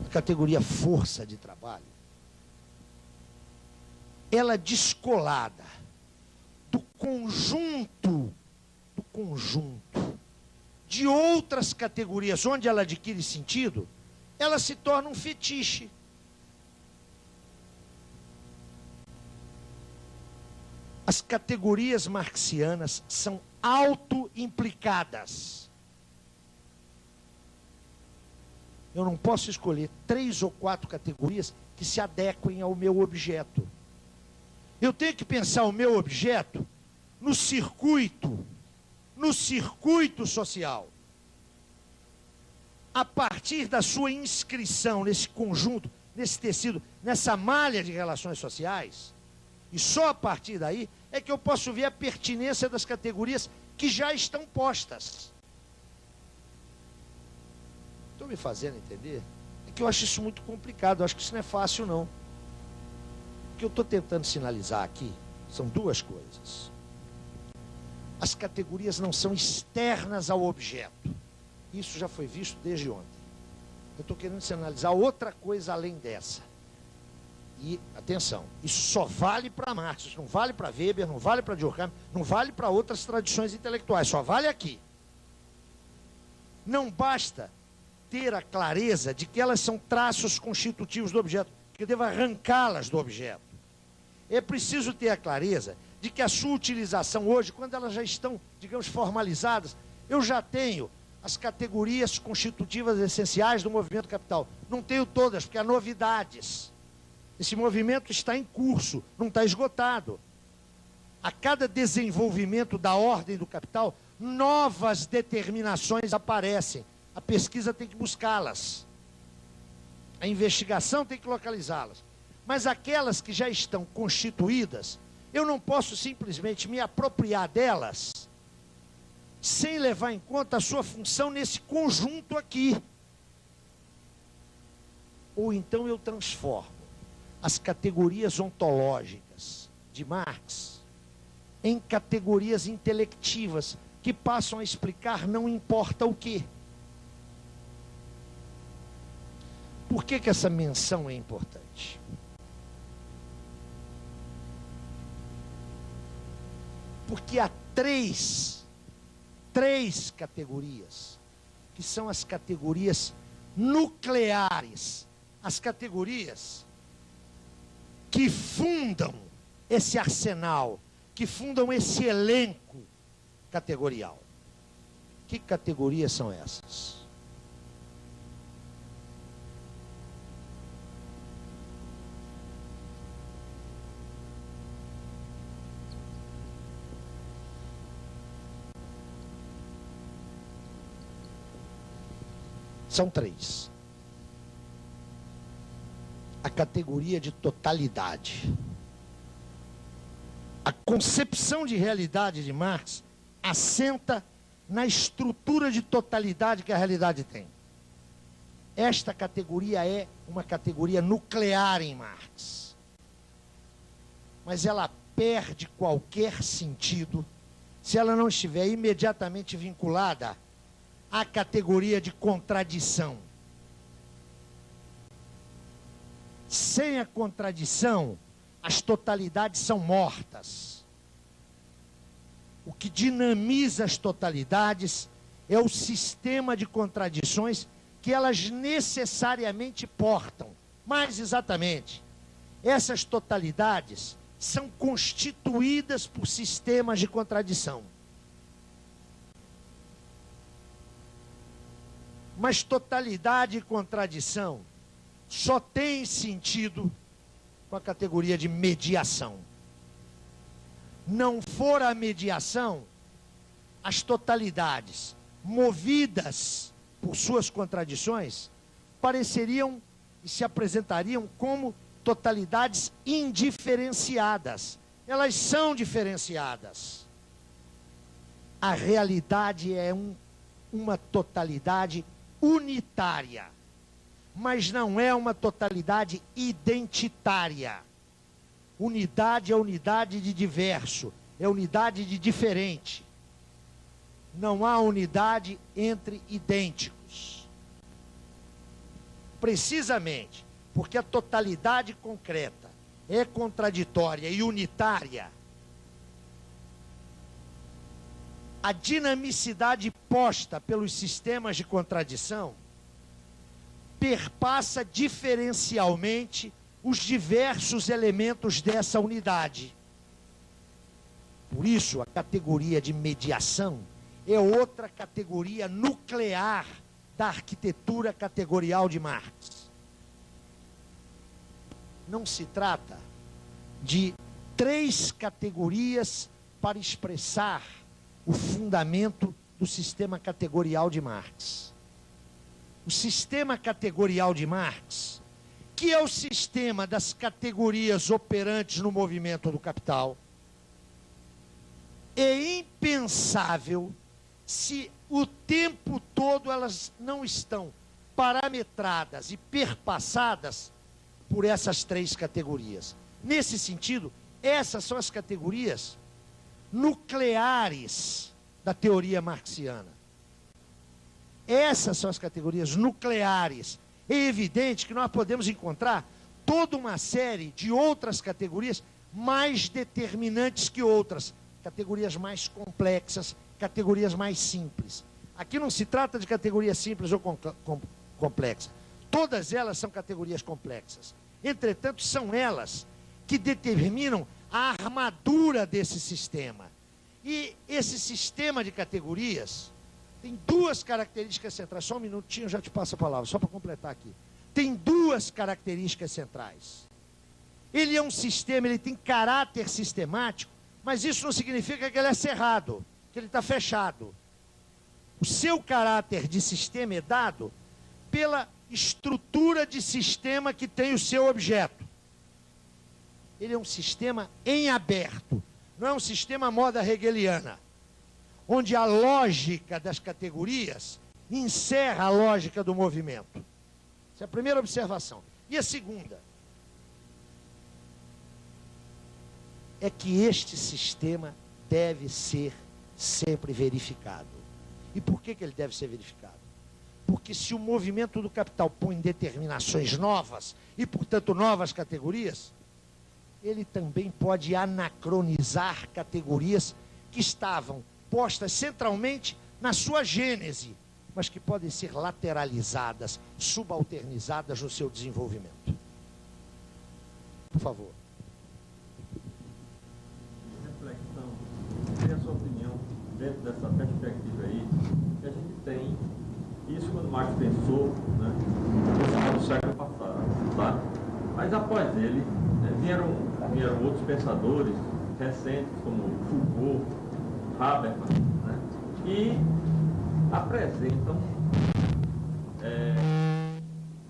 A categoria força de trabalho, ela é descolada do conjunto de outras categorias onde ela adquire sentido, ela se torna um fetiche. As categorias marxianas são auto-implicadas. Eu não posso escolher 3 ou 4 categorias que se adequem ao meu objeto. Eu tenho que pensar o meu objeto no circuito social. A partir da sua inscrição nesse conjunto, nesse tecido, nessa malha de relações sociais, e só a partir daí é que eu posso ver a pertinência das categorias que já estão postas. Estão me fazendo entender? É que eu acho isso muito complicado, eu acho que isso não é fácil, não. O que eu estou tentando sinalizar aqui são 2 coisas. As categorias não são externas ao objeto. Isso já foi visto desde ontem. Eu estou querendo sinalizar outra coisa além dessa. E, atenção, isso só vale para Marx, isso não vale para Weber, não vale para Durkheim, não vale para outras tradições intelectuais, só vale aqui. Não basta ter a clareza de que elas são traços constitutivos do objeto, que eu devo arrancá-las do objeto. É preciso ter a clareza de que a sua utilização hoje, quando elas já estão, digamos, formalizadas, eu já tenho as categorias constitutivas essenciais do movimento capital. Não tenho todas, porque há novidades. Esse movimento está em curso, não está esgotado. A cada desenvolvimento da ordem do capital, novas determinações aparecem. A pesquisa tem que buscá-las. A investigação tem que localizá-las. Mas aquelas que já estão constituídas, eu não posso simplesmente me apropriar delas sem levar em conta a sua função nesse conjunto aqui. Ou então eu transformo as categorias ontológicas de Marx em categorias intelectivas que passam a explicar não importa o quê. Por que que essa menção é importante? Porque há três categorias, que são as categorias nucleares, as categorias que fundam esse arsenal, que fundam esse elenco categorial. Que categorias são essas? São 3. A categoria de totalidade. A concepção de realidade de Marx assenta na estrutura de totalidade que a realidade tem. Esta categoria é uma categoria nuclear em Marx. Mas ela perde qualquer sentido se ela não estiver imediatamente vinculada à categoria de contradição. Sem a contradição, as totalidades são mortas. O que dinamiza as totalidades é o sistema de contradições que elas necessariamente portam. Mais exatamente, essas totalidades são constituídas por sistemas de contradição. Mas totalidade e contradição só tem sentido com a categoria de mediação. Não for a mediação, as totalidades, movidas por suas contradições, pareceriam e se apresentariam como totalidades indiferenciadas. Elas são diferenciadas. A realidade é uma totalidade unitária, mas não é uma totalidade identitária. Unidade é unidade de diverso, é unidade de diferente. Não há unidade entre idênticos. Precisamente porque a totalidade concreta é contraditória e unitária, a dinamicidade posta pelos sistemas de contradição perpassa diferencialmente os diversos elementos dessa unidade. Por isso, a categoria de mediação é outra categoria nuclear da arquitetura categorial de Marx. Não se trata de 3 categorias para expressar o fundamento do sistema categorial de Marx. O sistema categorial de Marx, que é o sistema das categorias operantes no movimento do capital, é impensável se o tempo todo elas não estão parametradas e perpassadas por essas 3 categorias. Nesse sentido, essas são as categorias nucleares da teoria marxiana. Essas são as categorias nucleares. É evidente que nós podemos encontrar toda uma série de outras categorias mais determinantes que outras, categorias mais complexas, categorias mais simples. Aqui não se trata de categoria simples ou complexa. Todas elas são categorias complexas. Entretanto, são elas que determinam a armadura desse sistema. E esse sistema de categorias tem 2 características centrais. Só um minutinho, eu já te passo a palavra, só para completar aqui. Tem 2 características centrais. Ele é um sistema, ele tem caráter sistemático, mas isso não significa que ele é cerrado, que ele está fechado. O seu caráter de sistema é dado pela estrutura de sistema que tem o seu objeto. Ele é um sistema em aberto, não é um sistema à moda hegeliana, onde a lógica das categorias encerra a lógica do movimento. Essa é a primeira observação. E a segunda é que este sistema deve ser sempre verificado. E por que ele deve ser verificado? Porque se o movimento do capital põe determinações novas e, portanto, novas categorias, ele também pode anacronizar categorias que estavam postas centralmente na sua gênese, mas que podem ser lateralizadas, subalternizadas no seu desenvolvimento. Por favor. Reflexão, queria a sua opinião dentro dessa perspectiva aí, que a gente tem isso quando Marx pensou, né, no final do século passado, tá? Mas após ele, vieram outros pensadores recentes, como Foucault, Habermas, né, que apresentam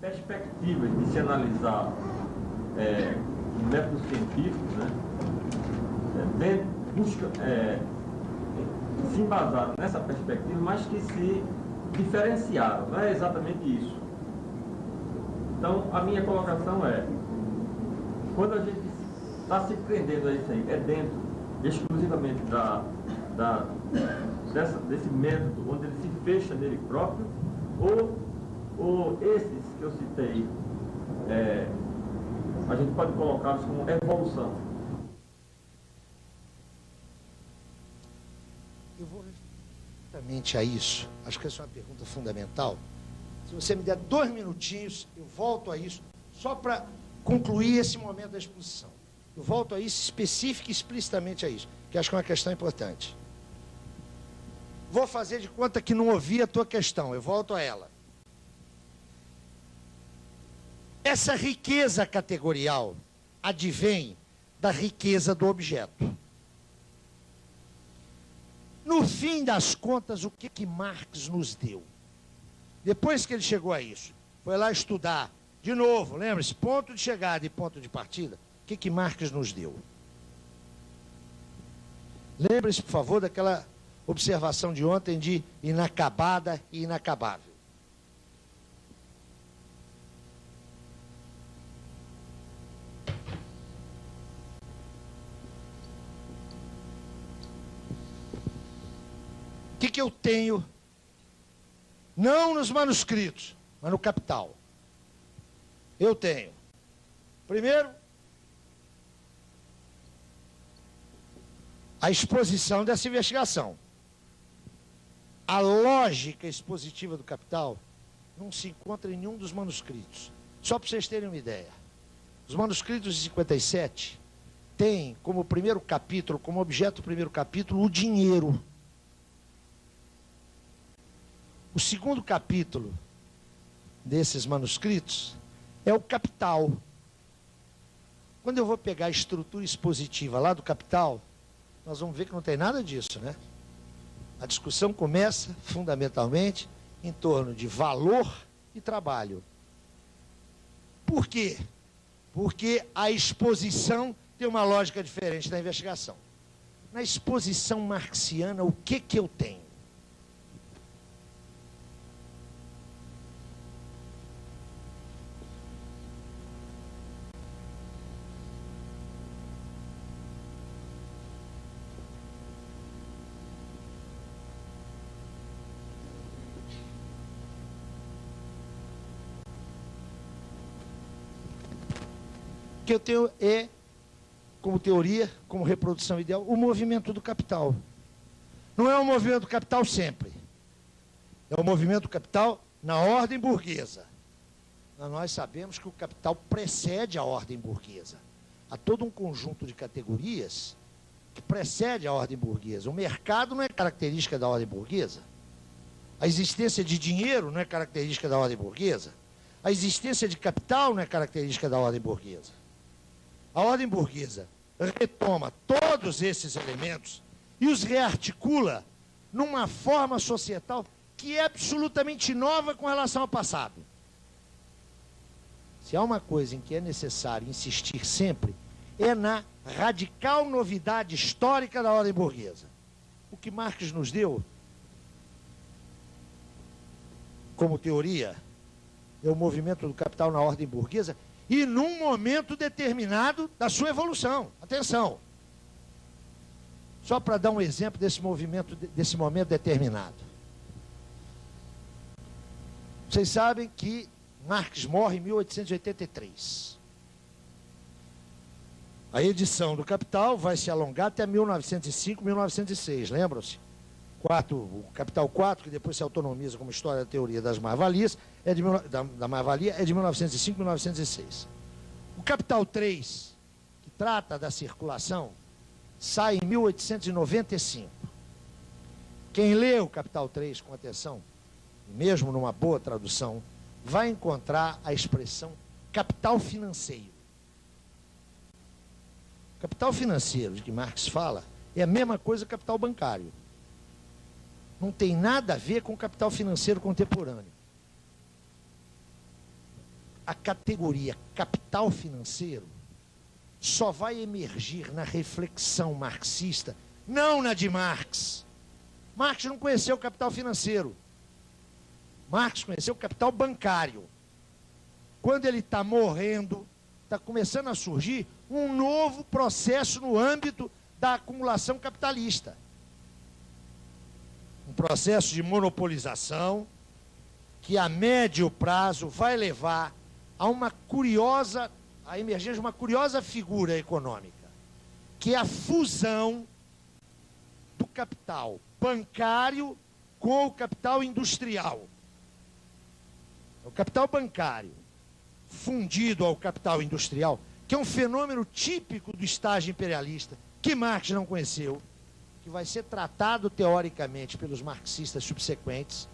perspectivas de se analisar métodos científicos, né, se embasaram nessa perspectiva, mas que se diferenciaram, não é exatamente isso. Então, a minha colocação é, quando a gente está se prendendo a isso aí é dentro exclusivamente desse método onde ele se fecha nele próprio, ou esses que eu citei, a gente pode colocá-los como evolução? Eu vou exatamente a isso. Acho que essa é uma pergunta fundamental. Se você me der 2 minutinhos, eu volto a isso, só para concluir esse momento da exposição. Eu volto a isso, específico e explicitamente a isso, que acho que é uma questão importante. Vou fazer de conta que não ouvi a tua questão, eu volto a ela. Essa riqueza categorial advém da riqueza do objeto. No fim das contas, o que Marx nos deu? Depois que ele chegou a isso, foi lá estudar, de novo, lembra-se, ponto de chegada e ponto de partida, o que Marx nos deu? Lembre-se, por favor, daquela observação de ontem de inacabada e inacabável. O que eu tenho, não nos manuscritos, mas no Capital? Eu tenho, primeiro, a exposição dessa investigação. A lógica expositiva do Capital não se encontra em nenhum dos manuscritos. Só para vocês terem uma ideia. Os manuscritos de 57 têm como primeiro capítulo, como objeto do primeiro capítulo, o dinheiro. O segundo capítulo desses manuscritos é o Capital. Quando eu vou pegar a estrutura expositiva lá do Capital, nós vamos ver que não tem nada disso, né? A discussão começa, fundamentalmente, em torno de valor e trabalho. Por quê? Porque a exposição tem uma lógica diferente da investigação. Na exposição marxiana, o que eu tenho? Que eu tenho como teoria, como reprodução ideal, o movimento do capital. Não é o movimento do capital sempre. É o movimento do capital na ordem burguesa. Mas nós sabemos que o capital precede a ordem burguesa. Há todo um conjunto de categorias que precede a ordem burguesa. O mercado não é característica da ordem burguesa. A existência de dinheiro não é característica da ordem burguesa. A existência de capital não é característica da ordem burguesa. A ordem burguesa retoma todos esses elementos e os rearticula numa forma societal que é absolutamente nova com relação ao passado. Se há uma coisa em que é necessário insistir sempre, é na radical novidade histórica da ordem burguesa. O que Marx nos deu, como teoria, é o movimento do capital na ordem burguesa, e num momento determinado da sua evolução. Atenção! Só para dar um exemplo desse movimento, desse momento determinado. Vocês sabem que Marx morre em 1883. A edição do Capital vai se alongar até 1905, 1906, lembram-se? O Capital 4, que depois se autonomiza como História da Teoria das Mais-Valias, da mais-valia, é de 1905, 1906. O Capital 3, que trata da circulação, sai em 1895. Quem lê o Capital 3 com atenção, mesmo numa boa tradução, vai encontrar a expressão capital financeiro. Capital financeiro, de que Marx fala, é a mesma coisa que capital bancário. Não tem nada a ver com o capital financeiro contemporâneo. A categoria capital financeiro só vai emergir na reflexão marxista, não na de Marx. Marx não conheceu o capital financeiro. Marx conheceu o capital bancário. Quando ele está morrendo, está começando a surgir um novo processo no âmbito da acumulação capitalista. Um processo de monopolização que a médio prazo vai levar a a emergência de uma curiosa figura econômica, que é a fusão do capital bancário com o capital industrial. O capital bancário fundido ao capital industrial, que é um fenômeno típico do estágio imperialista, que Marx não conheceu, que vai ser tratado teoricamente pelos marxistas subsequentes,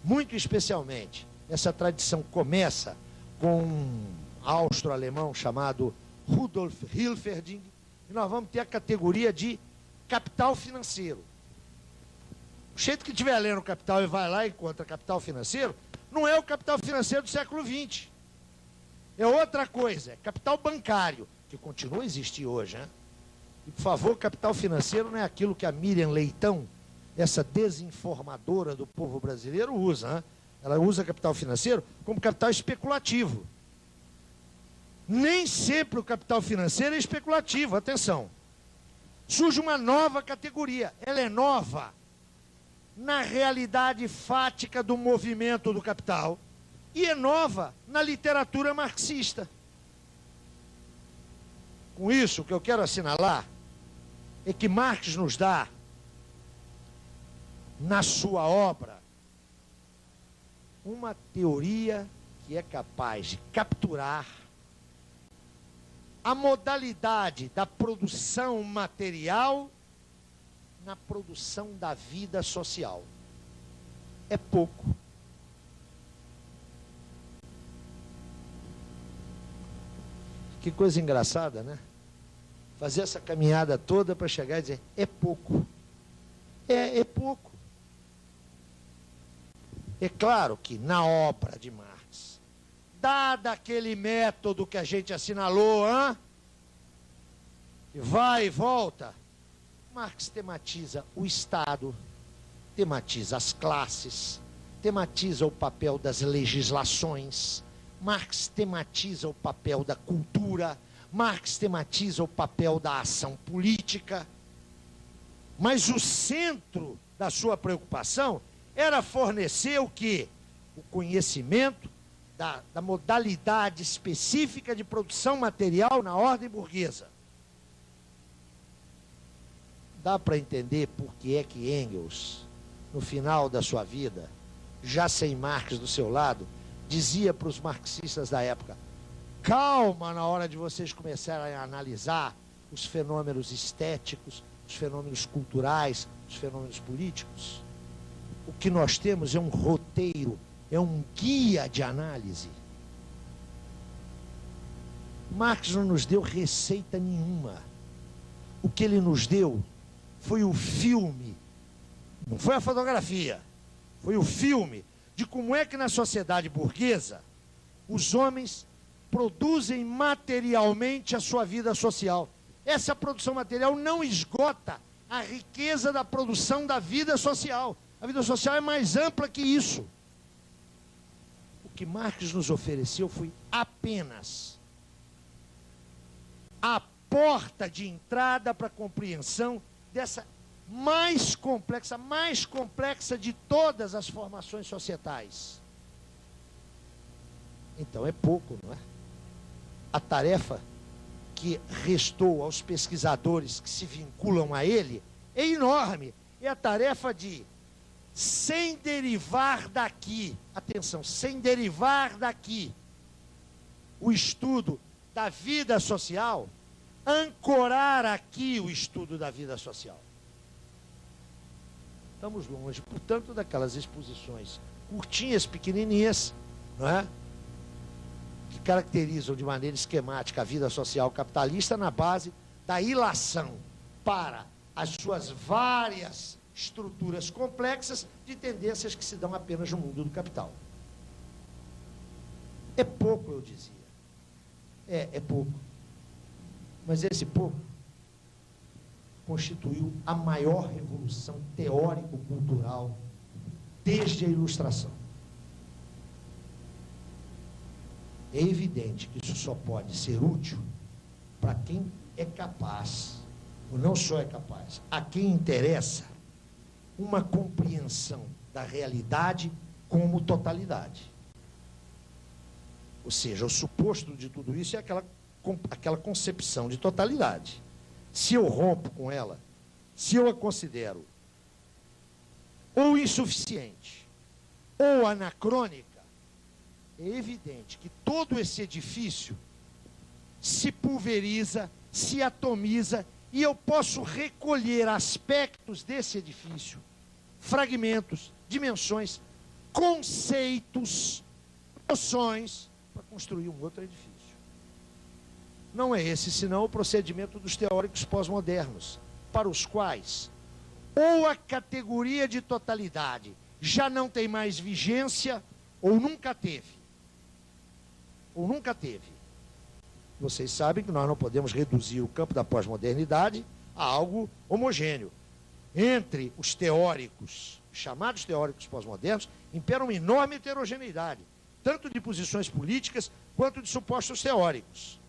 muito especialmente. Essa tradição começa com um austro-alemão chamado Rudolf Hilferding, e nós vamos ter a categoria de capital financeiro. O jeito que estiver lendo o Capital e vai lá e encontra capital financeiro, não é o capital financeiro do século XX. É outra coisa, é capital bancário, que continua a existir hoje, né? E, por favor, capital financeiro não é aquilo que a Miriam Leitão, essa desinformadora do povo brasileiro, usa, né? Ela usa capital financeiro como capital especulativo. Nem sempre o capital financeiro é especulativo, atenção. Surge uma nova categoria, ela é nova na realidade fática do movimento do capital e é nova na literatura marxista. Com isso, o que eu quero assinalar é que Marx nos dá, na sua obra, uma teoria que é capaz de capturar a modalidade da produção material na produção da vida social. É pouco. Que coisa engraçada, né? Fazer essa caminhada toda para chegar e dizer, é pouco. É pouco. É claro que na obra de Marx, dado aquele método que a gente assinalou, que vai e volta, Marx tematiza o Estado, tematiza as classes, tematiza o papel das legislações, Marx tematiza o papel da cultura, Marx tematiza o papel da ação política, mas o centro da sua preocupação era fornecer o quê? O conhecimento da modalidade específica de produção material na ordem burguesa. Dá para entender por que é que Engels, no final da sua vida, já sem Marx do seu lado, dizia para os marxistas da época, calma na hora de vocês começarem a analisar os fenômenos estéticos, os fenômenos culturais, os fenômenos políticos. O que nós temos é um roteiro, é um guia de análise. Marx não nos deu receita nenhuma. O que ele nos deu foi o filme, não foi a fotografia, foi o filme de como é que na sociedade burguesa os homens produzem materialmente a sua vida social. Essa produção material não esgota a riqueza da produção da vida social. A vida social é mais ampla que isso. O que Marx nos ofereceu foi apenas a porta de entrada para a compreensão dessa mais complexa de todas as formações societais. Então é pouco, não é? A tarefa que restou aos pesquisadores que se vinculam a ele é enorme. É a tarefa de, sem derivar daqui, atenção, sem derivar daqui o estudo da vida social, ancorar aqui o estudo da vida social. Estamos longe, portanto, daquelas exposições curtinhas, pequenininhas, não é? Que caracterizam de maneira esquemática a vida social capitalista na base da ilação para as suas várias estruturas complexas de tendências que se dão apenas no mundo do capital. É pouco, eu dizia. É pouco. Mas esse pouco constituiu a maior revolução teórico-cultural desde a Ilustração. É evidente que isso só pode ser útil para quem é capaz, ou não só é capaz, a quem interessa uma compreensão da realidade como totalidade. Ou seja, o suposto de tudo isso é aquela concepção de totalidade. Se eu rompo com ela, se eu a considero ou insuficiente, ou anacrônica, é evidente que todo esse edifício se pulveriza, se atomiza, e eu posso recolher aspectos desse edifício, fragmentos, dimensões, conceitos, noções, para construir um outro edifício. Não é esse, senão, o procedimento dos teóricos pós-modernos, para os quais ou a categoria de totalidade já não tem mais vigência, ou nunca teve. Ou nunca teve. Vocês sabem que nós não podemos reduzir o campo da pós-modernidade a algo homogêneo. Entre os teóricos, chamados teóricos pós-modernos, impera uma enorme heterogeneidade, tanto de posições políticas quanto de supostos teóricos.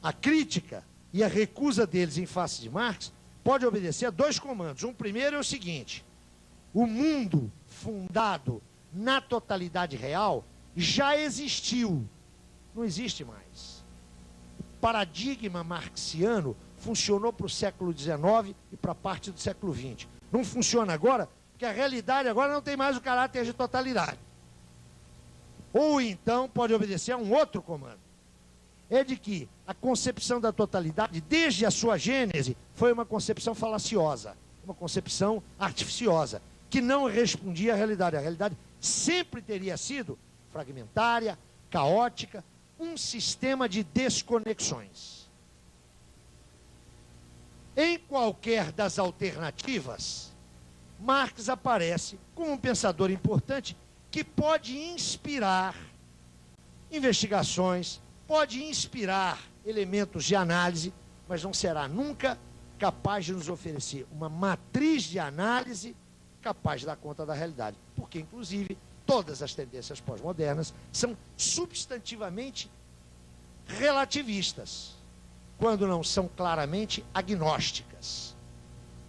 A crítica e a recusa deles em face de Marx pode obedecer a dois comandos. Um primeiro é o seguinte: o mundo fundado na totalidade real já existiu, não existe mais. O paradigma marxiano funcionou para o século XIX e para parte do século XX. Não funciona agora, porque a realidade agora não tem mais o caráter de totalidade. Ou então pode obedecer a um outro comando. É de que a concepção da totalidade, desde a sua gênese, foi uma concepção falaciosa, uma concepção artificiosa, que não respondia à realidade. A realidade sempre teria sido fragmentária, caótica, um sistema de desconexões. Em qualquer das alternativas, Marx aparece como um pensador importante que pode inspirar investigações, pode inspirar elementos de análise, mas não será nunca capaz de nos oferecer uma matriz de análise capaz de dar conta da realidade. Porque, inclusive, todas as tendências pós-modernas são substantivamente relativistas, quando não são claramente agnósticas.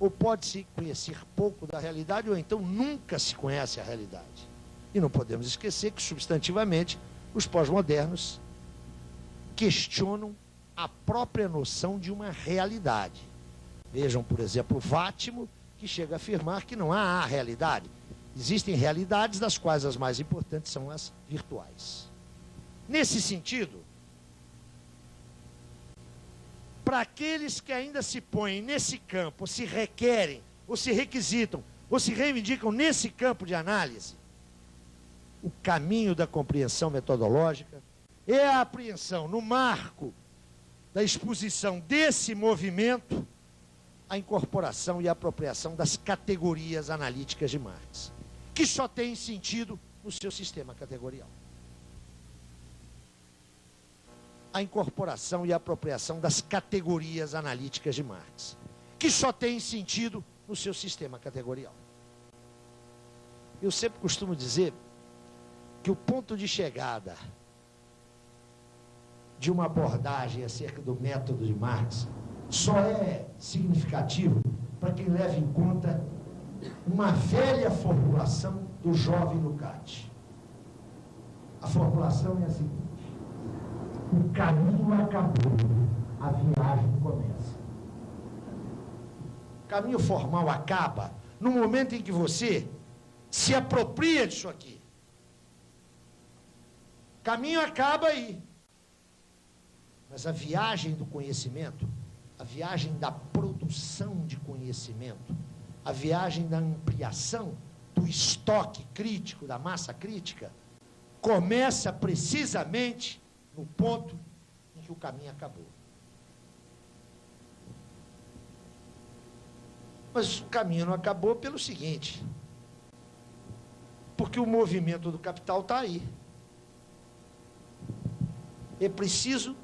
Ou pode-se conhecer pouco da realidade, ou então nunca se conhece a realidade. E não podemos esquecer que, substantivamente, os pós-modernos questionam a própria noção de uma realidade. Vejam, por exemplo, Vátimo, que chega a afirmar que não há a realidade. Existem realidades, das quais as mais importantes são as virtuais. Nesse sentido, para aqueles que ainda se põem nesse campo, ou se requerem, ou se requisitam, ou se reivindicam nesse campo de análise, o caminho da compreensão metodológica é a apreensão, no marco da exposição desse movimento, a incorporação e a apropriação das categorias analíticas de Marx, que só tem sentido no seu sistema categorial. A incorporação e a apropriação das categorias analíticas de Marx, que só tem sentido no seu sistema categorial. Eu sempre costumo dizer que o ponto de chegada de uma abordagem acerca do método de Marx só é significativo para quem leva em conta uma velha formulação do jovem Lukács. A formulação é a seguinte: o caminho acabou, a viagem começa. O caminho formal acaba no momento em que você se apropria disso aqui. O caminho acaba aí. Mas a viagem do conhecimento, a viagem da produção de conhecimento, a viagem da ampliação do estoque crítico, da massa crítica, começa precisamente no ponto em que o caminho acabou. Mas o caminho não acabou pelo seguinte: porque o movimento do capital está aí. É preciso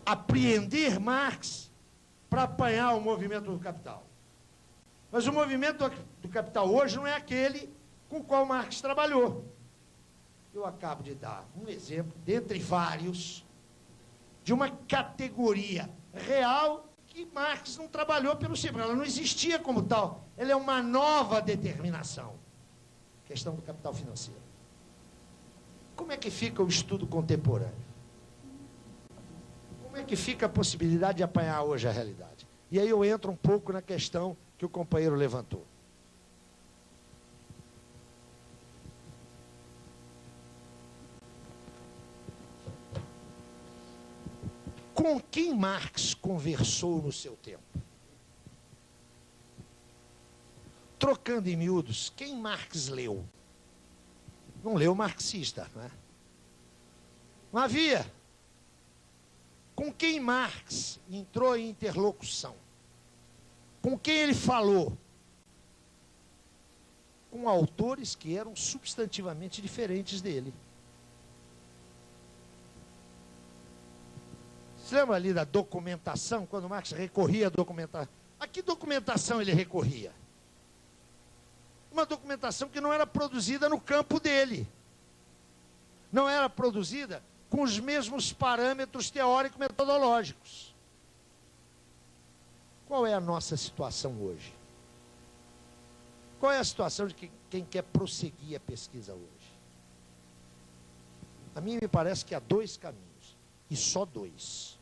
apreender Marx para apanhar o movimento do capital. Mas o movimento do capital hoje não é aquele com o qual Marx trabalhou. eu acabo de dar um exemplo, dentre vários, de uma categoria real que Marx não trabalhou pelo simples, ela não existia como tal, ela é uma nova determinação. Questão do capital financeiro. Como é que fica o estudo contemporâneo? Como é que fica a possibilidade de apanhar hoje a realidade? E aí eu entro um pouco na questão que o companheiro levantou. Com quem Marx conversou no seu tempo? Trocando em miúdos, quem Marx leu? Não leu marxista, não é? Não havia. Com quem Marx entrou em interlocução? Com quem ele falou? Com autores que eram substantivamente diferentes dele. Você lembra ali da documentação, quando Marx recorria à documentação? A que documentação ele recorria? Uma documentação que não era produzida no campo dele. Não era produzida com os mesmos parâmetros teórico-metodológicos. Qual é a nossa situação hoje? Qual é a situação de quem quer prosseguir a pesquisa hoje? A mim me parece que há dois caminhos, e só dois.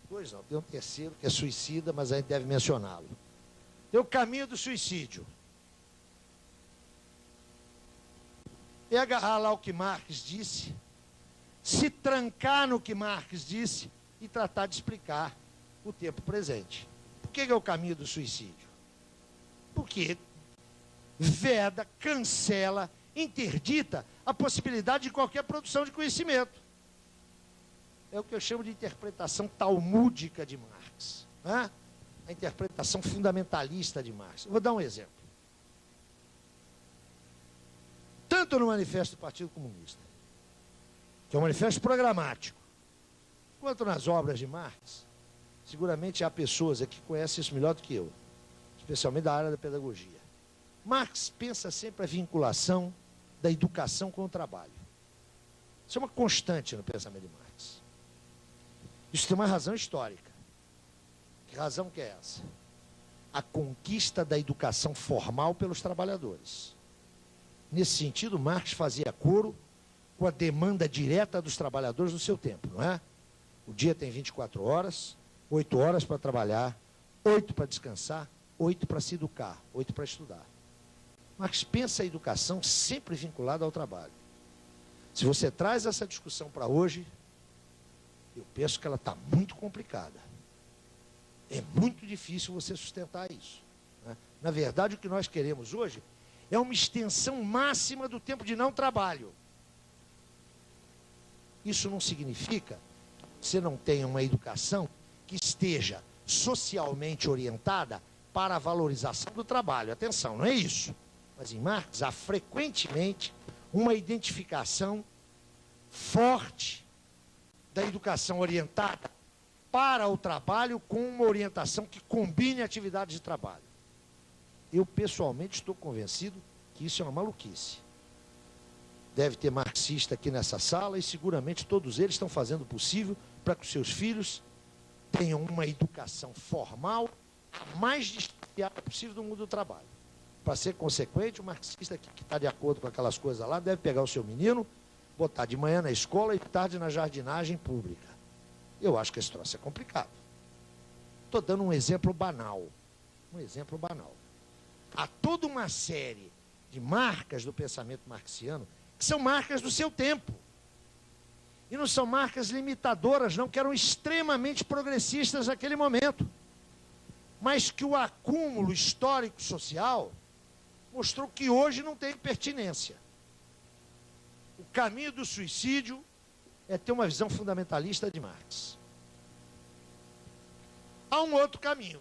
Dois não, tem um terceiro que é suicida, mas a gente deve mencioná-lo. Tem o caminho do suicídio. É agarrar lá o que Marx disse, se trancar no que Marx disse e tratar de explicar o tempo presente. Por que é o caminho do suicídio? Porque veda, cancela, interdita a possibilidade de qualquer produção de conhecimento. É o que eu chamo de interpretação talmúdica de Marx, né? A interpretação fundamentalista de Marx. Eu vou dar um exemplo. Tanto no Manifesto do Partido Comunista, que é um manifesto programático, quanto nas obras de Marx, seguramente há pessoas aqui que conhecem isso melhor do que eu, especialmente da área da pedagogia. Marx pensa sempre a vinculação da educação com o trabalho. Isso é uma constante no pensamento de Marx. Isso tem uma razão histórica. Que razão que é essa? A conquista da educação formal pelos trabalhadores. Nesse sentido, Marx fazia coro com a demanda direta dos trabalhadores no seu tempo, não é? O dia tem 24 horas, 8 horas para trabalhar, 8 para descansar, 8 para se educar, 8 para estudar. Marx pensa a educação sempre vinculada ao trabalho. Se você traz essa discussão para hoje, eu penso que ela está muito complicada. É muito difícil você sustentar isso, né? Na verdade, o que nós queremos hoje é uma extensão máxima do tempo de não trabalho. Isso não significa que você não tenha uma educação que esteja socialmente orientada para a valorização do trabalho. Atenção, não é isso. Mas em Marx há frequentemente uma identificação forte da educação orientada para o trabalho com uma orientação que combine atividades de trabalho. Eu, pessoalmente, estou convencido que isso é uma maluquice. Deve ter marxista aqui nessa sala e seguramente todos eles estão fazendo o possível para que os seus filhos tenham uma educação formal a mais distanciada possível do mundo do trabalho. Para ser consequente, o marxista que está de acordo com aquelas coisas lá deve pegar o seu menino, botar de manhã na escola e de tarde na jardinagem pública. Eu acho que esse troço é complicado. Estou dando um exemplo banal. Um exemplo banal. Há toda uma série de marcas do pensamento marxiano que são marcas do seu tempo. E não são marcas limitadoras, não, que eram extremamente progressistas naquele momento. Mas que o acúmulo histórico-social mostrou que hoje não tem pertinência. O caminho do suicídio é ter uma visão fundamentalista de Marx. Há um outro caminho,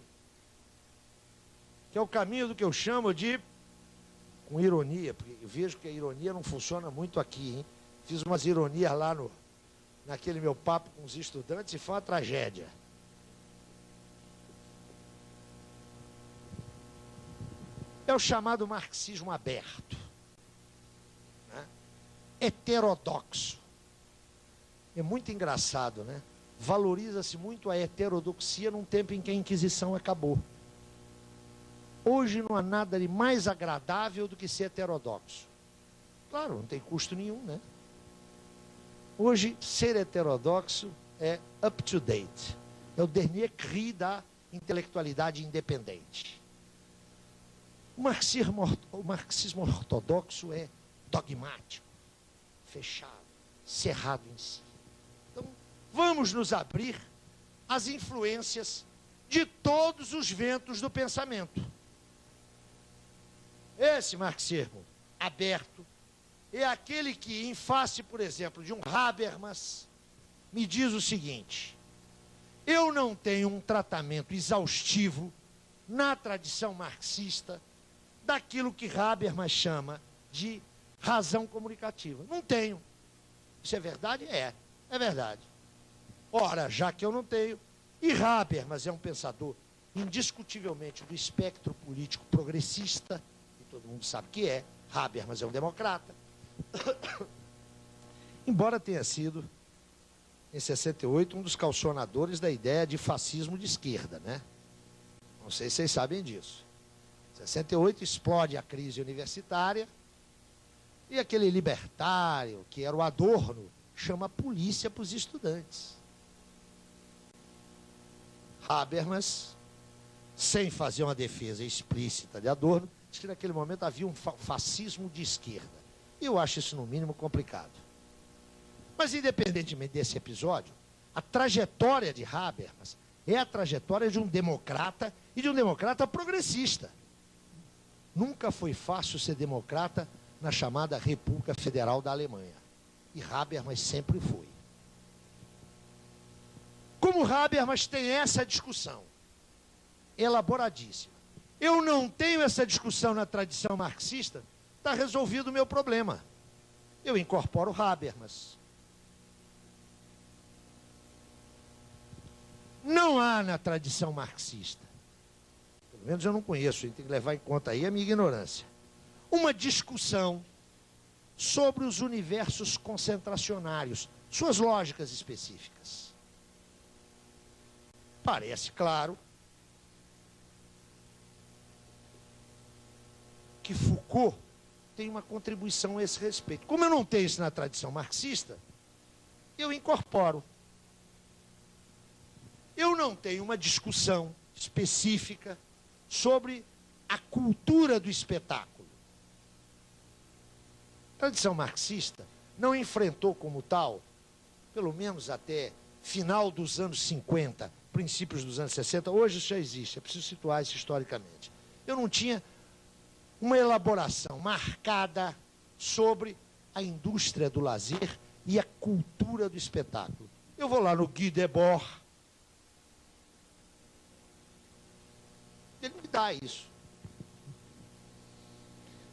que é o caminho do que eu chamo de, com ironia, porque eu vejo que a ironia não funciona muito aqui, hein? Fiz umas ironias lá naquele meu papo com os estudantes e foi uma tragédia. É o chamado marxismo aberto, né? heterodoxo. É muito engraçado, né? Valoriza-se muito a heterodoxia num tempo em que a Inquisição acabou. Hoje não há nada de mais agradável do que ser heterodoxo. Claro, não tem custo nenhum, né? Hoje, ser heterodoxo é up to date. É o dernier cri da intelectualidade independente. O marxismo ortodoxo é dogmático, fechado, cerrado em si. Então, vamos nos abrir às influências de todos os ventos do pensamento. Esse marxismo aberto é aquele que, em face, por exemplo, de um Habermas, me diz o seguinte: eu não tenho um tratamento exaustivo na tradição marxista daquilo que Habermas chama de razão comunicativa. Não tenho. Isso é verdade? É verdade. Ora, já que eu não tenho, e Habermas é um pensador indiscutivelmente do espectro político progressista, que todo mundo sabe que é, Habermas é um democrata, embora tenha sido, em 68, um dos caucionadores da ideia de fascismo de esquerda, né? Não sei se vocês sabem disso. Em 68 explode a crise universitária e aquele libertário, que era o Adorno, chama a polícia para os estudantes. Habermas, sem fazer uma defesa explícita de Adorno, diz que naquele momento havia um fascismo de esquerda. Eu acho isso, no mínimo, complicado. Mas, independentemente desse episódio, a trajetória de Habermas é a trajetória de um democrata e de um democrata progressista. Nunca foi fácil ser democrata na chamada República Federal da Alemanha. E Habermas sempre foi. Como Habermas tem essa discussão elaboradíssima, eu não tenho essa discussão na tradição marxista, está resolvido o meu problema. Eu incorporo Habermas. Não há na tradição marxista, pelo menos eu não conheço, a gente tem que levar em conta aí a minha ignorância, uma discussão sobre os universos concentracionários, suas lógicas específicas. Parece claro que Foucault tem uma contribuição a esse respeito. Como eu não tenho isso na tradição marxista, eu incorporo. Eu não tenho uma discussão específica sobre a cultura do espetáculo. A tradição marxista não enfrentou como tal, pelo menos até final dos anos 50, princípios dos anos 60, hoje isso já existe, é preciso situar isso historicamente. Eu não tinha uma elaboração marcada sobre a indústria do lazer e a cultura do espetáculo. Eu vou lá no Guy Debord, ele me dá isso.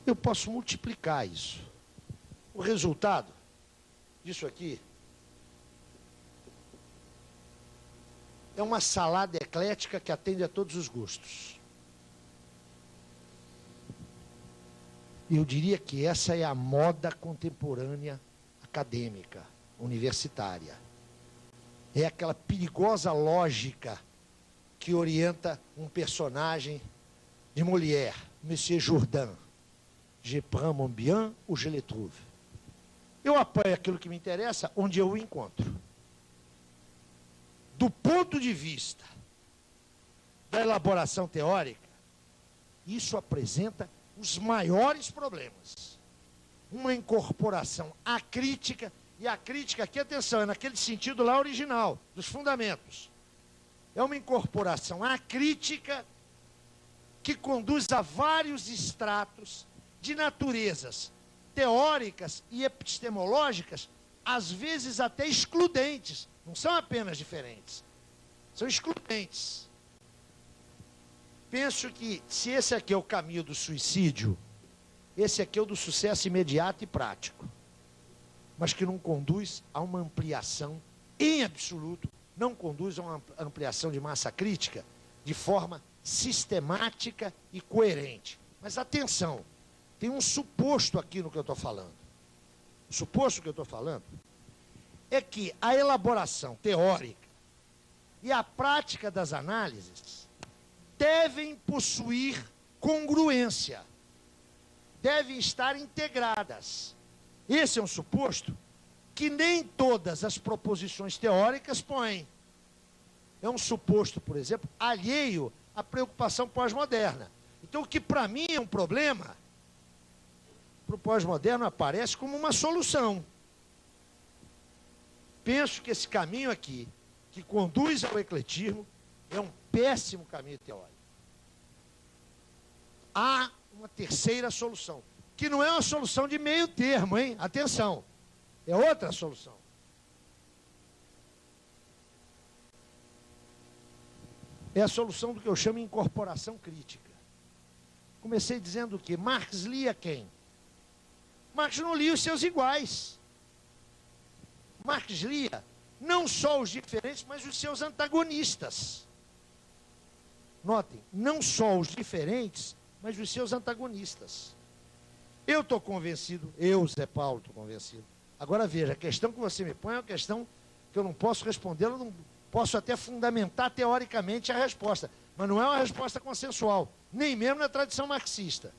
Eu posso multiplicar isso. O resultado disso aqui é uma salada eclética que atende a todos os gostos. Eu diria que essa é a moda contemporânea acadêmica, universitária. É aquela perigosa lógica que orienta um personagem de Molière, Monsieur Jourdain. Je prends mon bien ou je le trouve. Eu apoio aquilo que me interessa onde eu o encontro. Do ponto de vista da elaboração teórica, isso apresenta os maiores problemas. Uma incorporação acrítica, e a crítica aqui, atenção, é naquele sentido lá original, dos fundamentos. É uma incorporação acrítica que conduz a vários estratos de naturezas teóricas e epistemológicas, às vezes até excludentes. Não são apenas diferentes, são excludentes. Penso que, se esse aqui é o caminho do suicídio, esse aqui é o do sucesso imediato e prático, mas que não conduz a uma ampliação, em absoluto, não conduz a uma ampliação de massa crítica de forma sistemática e coerente. Mas atenção, tem um suposto aqui no que eu estou falando. O suposto que eu estou falando é que a elaboração teórica e a prática das análises devem possuir congruência, devem estar integradas. Esse é um suposto que nem todas as proposições teóricas põem. É um suposto, por exemplo, alheio à preocupação pós-moderna. Então, o que para mim é um problema, para o pós-moderno aparece como uma solução. Penso que esse caminho aqui, que conduz ao ecletismo, é um péssimo caminho teórico. Há uma terceira solução, que não é uma solução de meio termo, hein? Atenção, é outra solução. É a solução do que eu chamo de incorporação crítica. Comecei dizendo que Marx lia quem? Marx não lia os seus iguais. Marx lia não só os diferentes, mas os seus antagonistas. Notem, não só os diferentes, mas os seus antagonistas. Eu estou convencido, eu, Zé Paulo, estou convencido. Agora veja, a questão que você me põe é uma questão que eu não posso responder, eu não posso até fundamentar teoricamente a resposta, mas não é uma resposta consensual, nem mesmo na tradição marxista.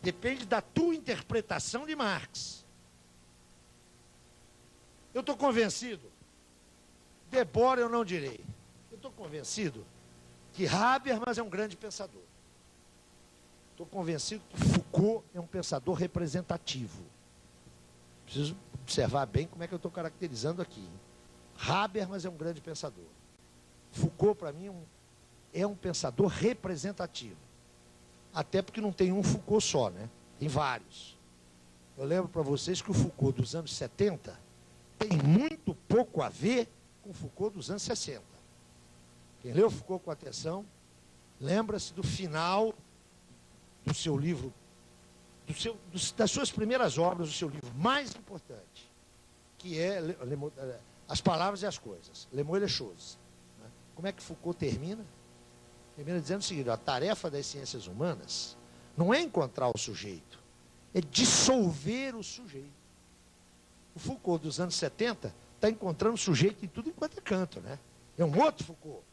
Depende da tua interpretação de Marx. Eu estou convencido, Debord eu não direi, eu estou convencido que Habermas é um grande pensador. Estou convencido que Foucault é um pensador representativo. Preciso observar bem como é que eu estou caracterizando aqui. Habermas é um grande pensador. Foucault, para mim, é um pensador representativo. Até porque não tem um Foucault só, né? Tem vários. Eu lembro para vocês que o Foucault dos anos 70 tem muito pouco a ver com o Foucault dos anos 60. Quem leu Foucault com atenção, lembra-se do final do seu livro, das suas primeiras obras, do seu livro mais importante, que é As Palavras e as Coisas, Le Mots et les Choses. Como é que Foucault termina? Termina dizendo o seguinte: a tarefa das ciências humanas não é encontrar o sujeito, é dissolver o sujeito. O Foucault dos anos 70 está encontrando sujeito em tudo enquanto é canto, né? É um outro Foucault.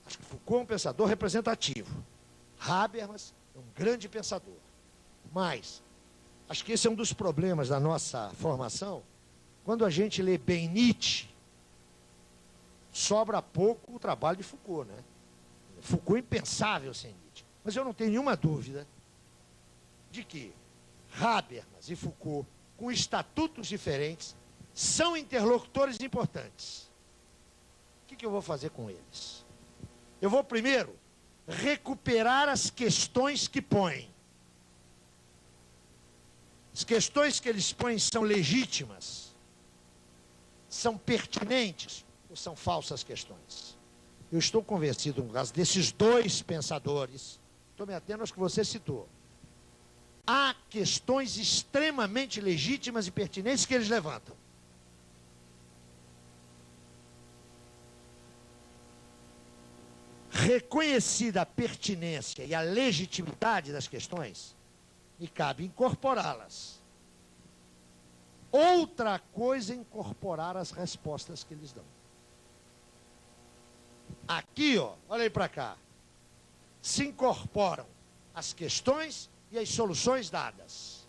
Acho que Foucault é um pensador representativo. Habermas é um grande pensador. Mas, acho que esse é um dos problemas da nossa formação. Quando a gente lê bem Nietzsche, sobra pouco o trabalho de Foucault, né? Foucault é impensável sem Nietzsche. Mas eu não tenho nenhuma dúvida de que Habermas e Foucault, com estatutos diferentes, são interlocutores importantes. O que eu vou fazer com eles? Eu vou primeiro recuperar as questões que põem. As questões que eles põem são legítimas, são pertinentes ou são falsas questões? Eu estou convencido, no caso desses dois pensadores, estou me atendo aos que você citou, há questões extremamente legítimas e pertinentes que eles levantam. Reconhecida a pertinência e a legitimidade das questões, me cabe incorporá-las. Outra coisa é incorporar as respostas que eles dão. Aqui, ó, olha aí para cá, se incorporam as questões e as soluções dadas.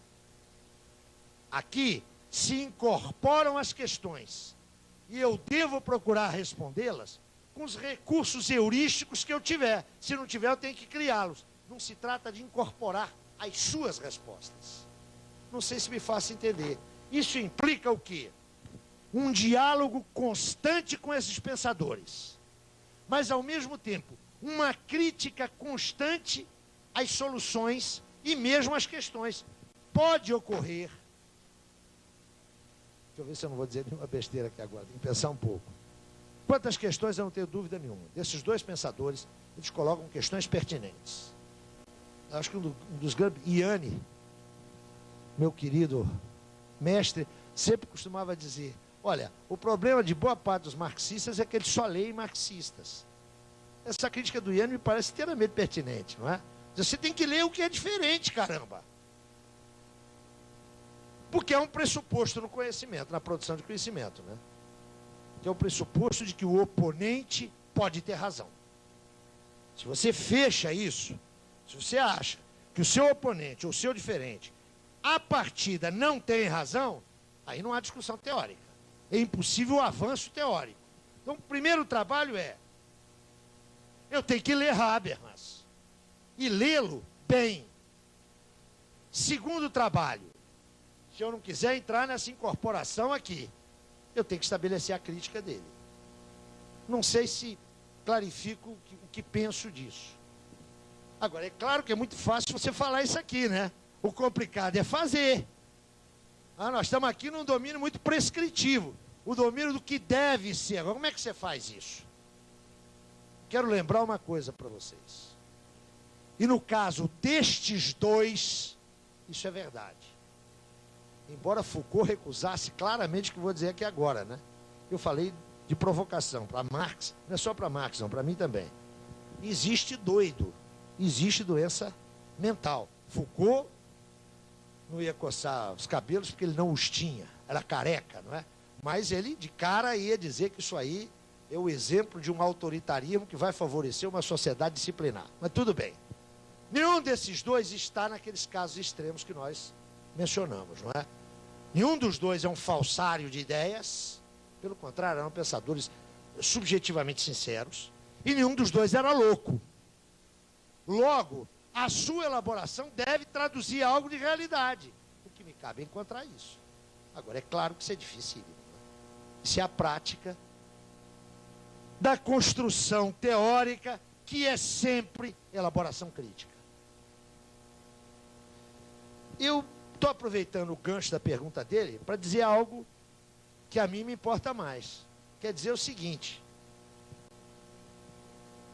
Aqui se incorporam as questões e eu devo procurar respondê-las com os recursos heurísticos que eu tiver. Se não tiver, eu tenho que criá-los. Não se trata de incorporar as suas respostas. Não sei se me faço entender. Isso implica o quê? Um diálogo constante com esses pensadores, mas, ao mesmo tempo, uma crítica constante às soluções e mesmo às questões. Pode ocorrer... Deixa eu ver se eu não vou dizer nenhuma besteira aqui agora, tem que pensar um pouco. Quantas questões, eu não tenho dúvida nenhuma. Desses dois pensadores, eles colocam questões pertinentes. Eu acho que um dos grandes... Iane, meu querido mestre, sempre costumava dizer, olha, o problema de boa parte dos marxistas é que eles só leem marxistas. Essa crítica do Iane me parece inteiramente pertinente, não é? Você tem que ler o que é diferente, caramba. Porque é um pressuposto no conhecimento, na produção de conhecimento, né? Que é o pressuposto de que o oponente pode ter razão. Se você fecha isso, se você acha que o seu oponente ou o seu diferente, a partida não tem razão, aí não há discussão teórica. É impossível o avanço teórico. Então, o primeiro trabalho é, eu tenho que ler Habermas e lê-lo bem. Segundo trabalho, se eu não quiser entrar nessa incorporação aqui, eu tenho que estabelecer a crítica dele. Não sei se clarifico o que penso disso. Agora, é claro que é muito fácil você falar isso aqui, né? O complicado é fazer. Nós estamos aqui num domínio muito prescritivo. O domínio do que deve ser. Agora, como é que você faz isso? Quero lembrar uma coisa para vocês. E no caso destes dois, isso é verdade. Embora Foucault recusasse claramente o que vou dizer aqui agora, né? Eu falei de provocação para Marx, não é só para Marx, não, para mim também. Existe doido, existe doença mental. Foucault não ia coçar os cabelos porque ele não os tinha, era careca, não é? Mas ele de cara ia dizer que isso aí é o exemplo de um autoritarismo que vai favorecer uma sociedade disciplinar. Mas tudo bem. Nenhum desses dois está naqueles casos extremos que nós mencionamos, não é? Nenhum dos dois é um falsário de ideias, pelo contrário, eram pensadores subjetivamente sinceros, e nenhum dos dois era louco. Logo, a sua elaboração deve traduzir algo de realidade. O que me cabe é encontrar isso. Agora, é claro que isso é difícil. Isso é a prática da construção teórica, que é sempre elaboração crítica. Eu estou aproveitando o gancho da pergunta dele para dizer algo que a mim me importa mais. Quer dizer o seguinte: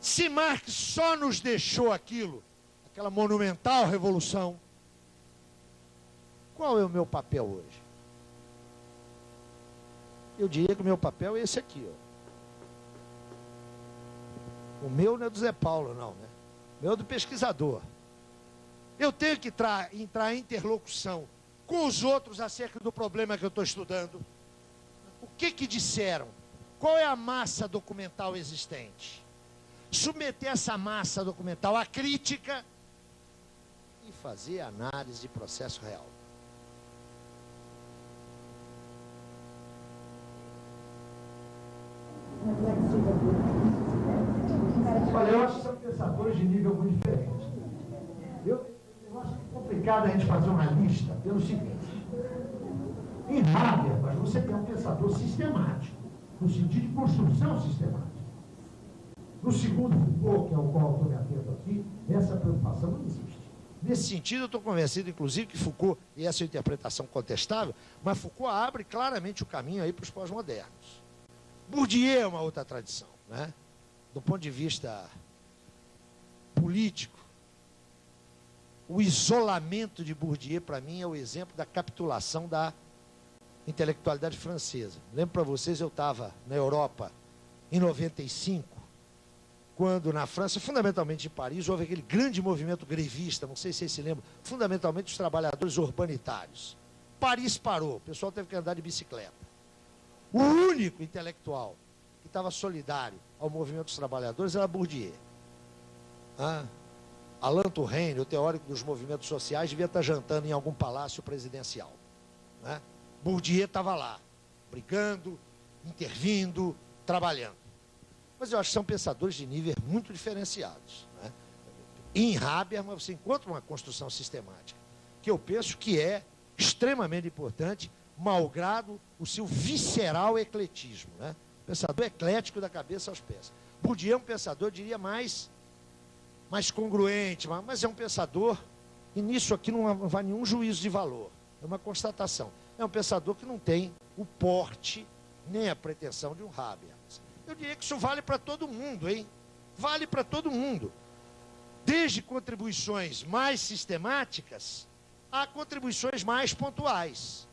se Marx só nos deixou aquilo, aquela monumental revolução, qual é o meu papel hoje? Eu diria que o meu papel é esse aqui, ó. O meu não é do Zé Paulo, não, né? O meu é do pesquisador. Eu tenho que entrar em interlocução com os outros acerca do problema que eu estou estudando. O que disseram? Qual é a massa documental existente? Submeter essa massa documental à crítica e fazer análise de processo real. Olha, eu acho que são pensadores de nível muito diferente. Eu acho que é complicado a gente fazer uma lista pelo seguinte: em Habermas você tem um pensador sistemático, no sentido de construção sistemática. No segundo Foucault, que é o qual eu estou me atento aqui, essa preocupação não existe. Nesse sentido, eu estou convencido, inclusive, que Foucault, e essa é a interpretação contestável, mas Foucault abre claramente o caminho aí para os pós-modernos. Bourdieu é uma outra tradição, né? Do ponto de vista político, o isolamento de Bourdieu, para mim, é o exemplo da capitulação da intelectualidade francesa. Lembro para vocês, eu estava na Europa em 95, quando na França, fundamentalmente em Paris, houve aquele grande movimento grevista, não sei se vocês se lembram, fundamentalmente os trabalhadores urbanitários. Paris parou, o pessoal teve que andar de bicicleta. O único intelectual que estava solidário ao movimento dos trabalhadores era Bourdieu. Alain Touraine, o teórico dos movimentos sociais, devia estar jantando em algum palácio presidencial, né? Bourdieu estava lá, brigando, intervindo, trabalhando. Mas eu acho que são pensadores de nível muito diferenciados, né? Em Habermas você encontra uma construção sistemática, que eu penso que é extremamente importante, malgrado o seu visceral ecletismo, né? Pensador eclético da cabeça aos pés. Bourdieu é um pensador, eu diria, mais congruente, mas é um pensador, e nisso aqui não vai nenhum juízo de valor, é uma constatação. É um pensador que não tem o porte, nem a pretensão de um Habermas. Eu diria que isso vale para todo mundo, hein? Vale para todo mundo. Desde contribuições mais sistemáticas a contribuições mais pontuais.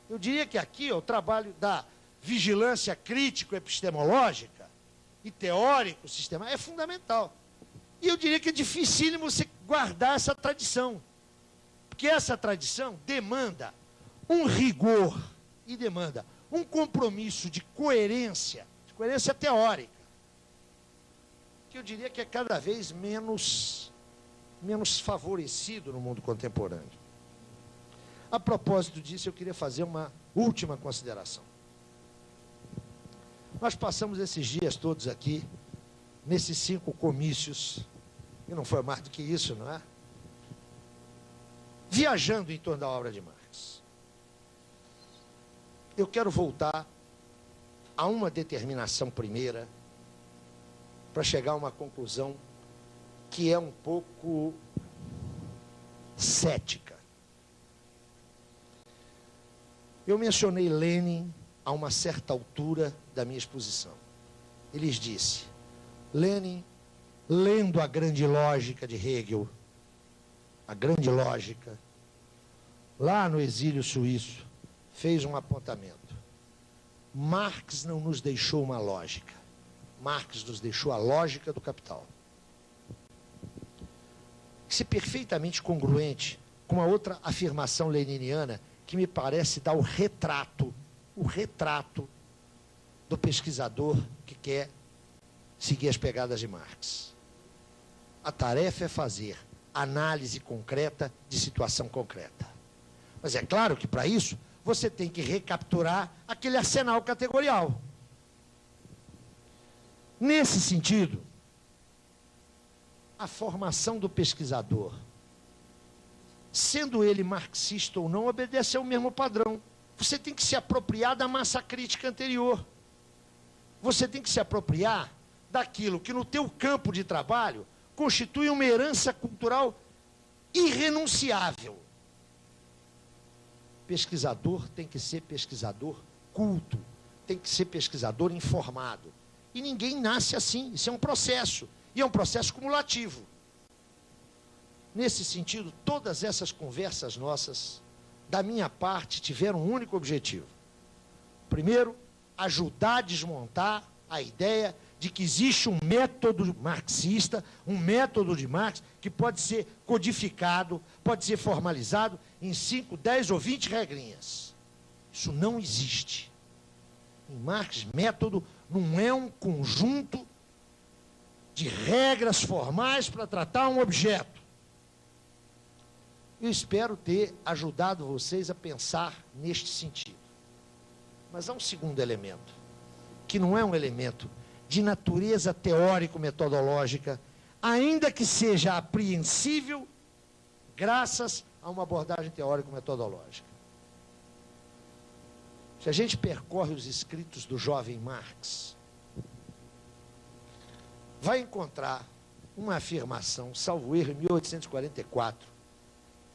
Eu diria que aqui ó, o trabalho da vigilância crítico-epistemológica e teórico-sistemática é fundamental. E eu diria que é dificílimo você guardar essa tradição. Porque essa tradição demanda um rigor e demanda um compromisso de coerência teórica, que eu diria que é cada vez menos favorecido no mundo contemporâneo. A propósito disso, eu queria fazer uma última consideração. Nós passamos esses dias todos aqui, nesses 5 comícios, e não foi mais do que isso, não é? Viajando em torno da obra de Marx. Eu quero voltar a uma determinação primeira, para chegar a uma conclusão que é um pouco cética. Eu mencionei Lenin a uma certa altura da minha exposição. Ele lhes disse, Lenin, lendo a grande lógica de Hegel, a grande lógica, lá no exílio suíço, fez um apontamento. Marx não nos deixou uma lógica. Marx nos deixou a lógica do capital. Isso é perfeitamente congruente com uma outra afirmação leniniana que me parece dar o retrato do pesquisador que quer seguir as pegadas de Marx. A tarefa é fazer análise concreta de situação concreta. Mas é claro que para isso você tem que recapturar aquele arsenal categorial. Nesse sentido, a formação do pesquisador, sendo ele marxista ou não, obedece ao mesmo padrão. Você tem que se apropriar da massa crítica anterior. Você tem que se apropriar daquilo que no teu campo de trabalho constitui uma herança cultural irrenunciável. Pesquisador tem que ser pesquisador culto, tem que ser pesquisador informado. E ninguém nasce assim, isso é um processo, e é um processo cumulativo. Nesse sentido, todas essas conversas nossas, da minha parte, tiveram um único objetivo. Primeiro, ajudar a desmontar a ideia de que existe um método marxista, um método de Marx, que pode ser codificado, pode ser formalizado em 5, 10 ou 20 regrinhas. Isso não existe. Em Marx, método não é um conjunto de regras formais para tratar um objeto. Eu espero ter ajudado vocês a pensar neste sentido. Mas há um segundo elemento, que não é um elemento de natureza teórico-metodológica, ainda que seja apreensível, graças a uma abordagem teórico-metodológica. Se a gente percorre os escritos do jovem Marx, vai encontrar uma afirmação, salvo erro, em 1844,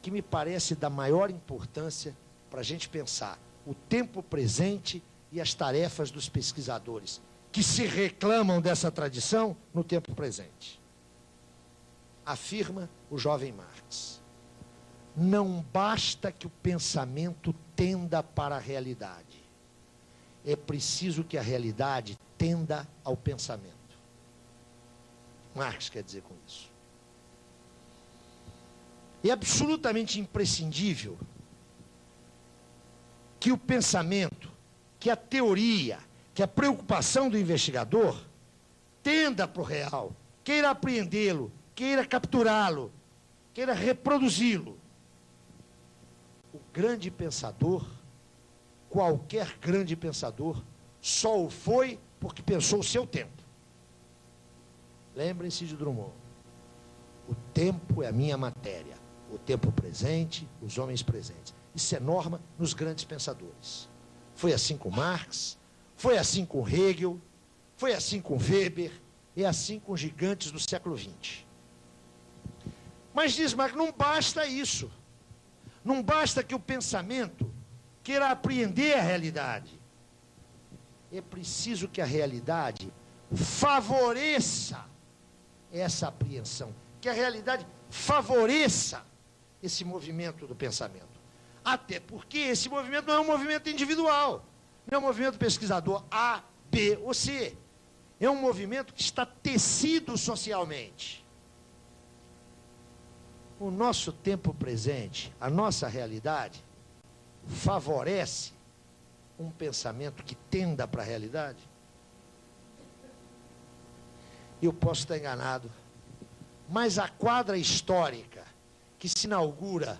que me parece da maior importância para a gente pensar o tempo presente e as tarefas dos pesquisadores, que se reclamam dessa tradição no tempo presente. Afirma o jovem Marx: não basta que o pensamento tenda para a realidade, é preciso que a realidade tenda ao pensamento. Marx quer dizer com isso. É absolutamente imprescindível que o pensamento, que a teoria, que a preocupação do investigador tenda para o real, queira apreendê-lo, queira capturá-lo, queira reproduzi-lo. O grande pensador, qualquer grande pensador, só o foi porque pensou o seu tempo. Lembrem-se de Drummond. O tempo é a minha matéria. O tempo presente, os homens presentes. Isso é norma nos grandes pensadores. Foi assim com Marx, foi assim com Hegel, foi assim com Weber, é assim com gigantes do século XX. Mas diz Marx, não basta isso. Não basta que o pensamento queira apreender a realidade. É preciso que a realidade favoreça essa apreensão, que a realidade favoreça esse movimento do pensamento. Até porque esse movimento não é um movimento individual, não é um movimento pesquisador A, B ou C. É um movimento que está tecido socialmente. O nosso tempo presente, a nossa realidade, favorece um pensamento que tenda para a realidade? Eu posso estar enganado, mas a quadra histórica que se inaugura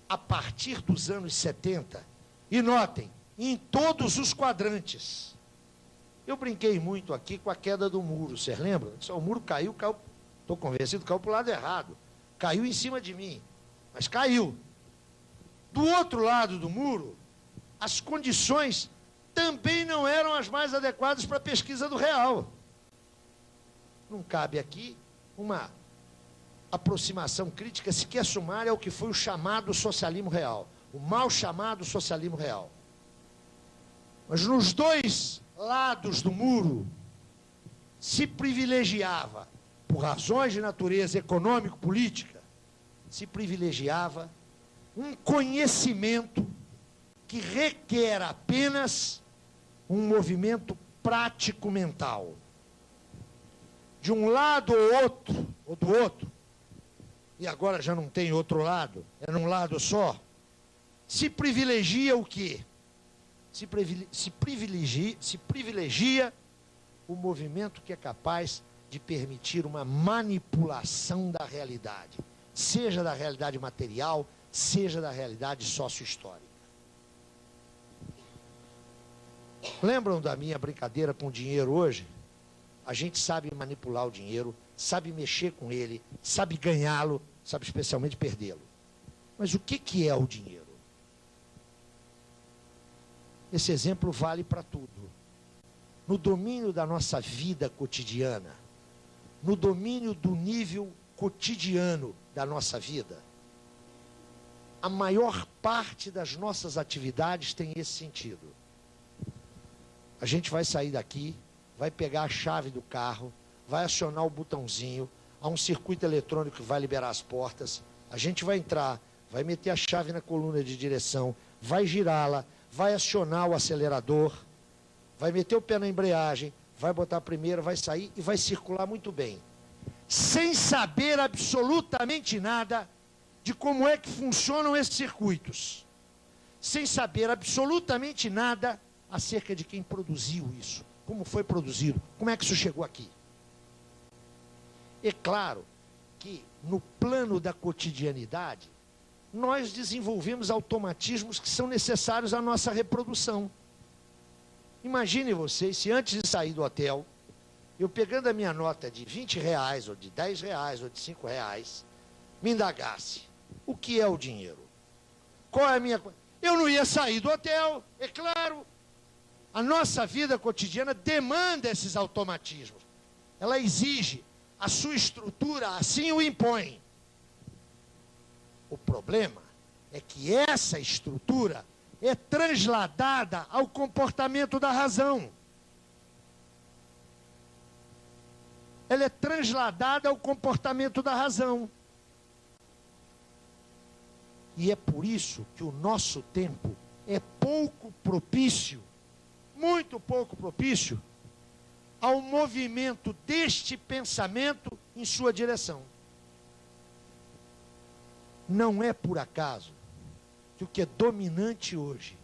a partir dos anos 70, e notem, em todos os quadrantes. Eu brinquei muito aqui com a queda do muro, vocês lembram? O muro caiu, estou convencido, caiu para o lado errado. Caiu em cima de mim, mas caiu. Do outro lado do muro, as condições também não eram as mais adequadas para a pesquisa do real. Não cabe aqui uma aproximação crítica sequer sumária ao que foi o chamado socialismo real, o mal chamado socialismo real. Mas nos dois lados do muro se privilegiava, por razões de natureza econômico-política, se privilegiava um conhecimento que requer apenas um movimento prático mental. De um lado ou do outro, e agora já não tem outro lado, é num lado só, se privilegia o quê? Se privilegia o movimento que é capaz de permitir uma manipulação da realidade, seja da realidade material, seja da realidade sócio-histórica. Lembram da minha brincadeira com o dinheiro hoje? A gente sabe manipular o dinheiro, sabe mexer com ele, sabe ganhá-lo, sabe especialmente perdê-lo. Mas o que é o dinheiro? Esse exemplo vale para tudo. No domínio da nossa vida cotidiana, no domínio do nível cotidiano da nossa vida, a maior parte das nossas atividades tem esse sentido. A gente vai sair daqui, vai pegar a chave do carro, vai acionar o botãozinho, há um circuito eletrônico que vai liberar as portas, a gente vai entrar, vai meter a chave na coluna de direção, vai girá-la, vai acionar o acelerador, vai meter o pé na embreagem, vai botar a primeira, vai sair e vai circular muito bem. Sem saber absolutamente nada de como é que funcionam esses circuitos. Sem saber absolutamente nada acerca de quem produziu isso. Como foi produzido, como é que isso chegou aqui. É claro que no plano da cotidianidade, nós desenvolvemos automatismos que são necessários à nossa reprodução. Imagine vocês, se antes de sair do hotel, eu pegando a minha nota de R$20, ou de R$10, ou de R$5, me indagasse, o que é o dinheiro? Qual é a minha... Eu não ia sair do hotel, é claro. A nossa vida cotidiana demanda esses automatismos. Ela exige, a sua estrutura assim o impõe. O problema é que essa estrutura é transladada ao comportamento da razão. Ela é transladada ao comportamento da razão. E é por isso que o nosso tempo é pouco propício, muito pouco propício, ao movimento deste pensamento em sua direção. Não é por acaso que o que é dominante hoje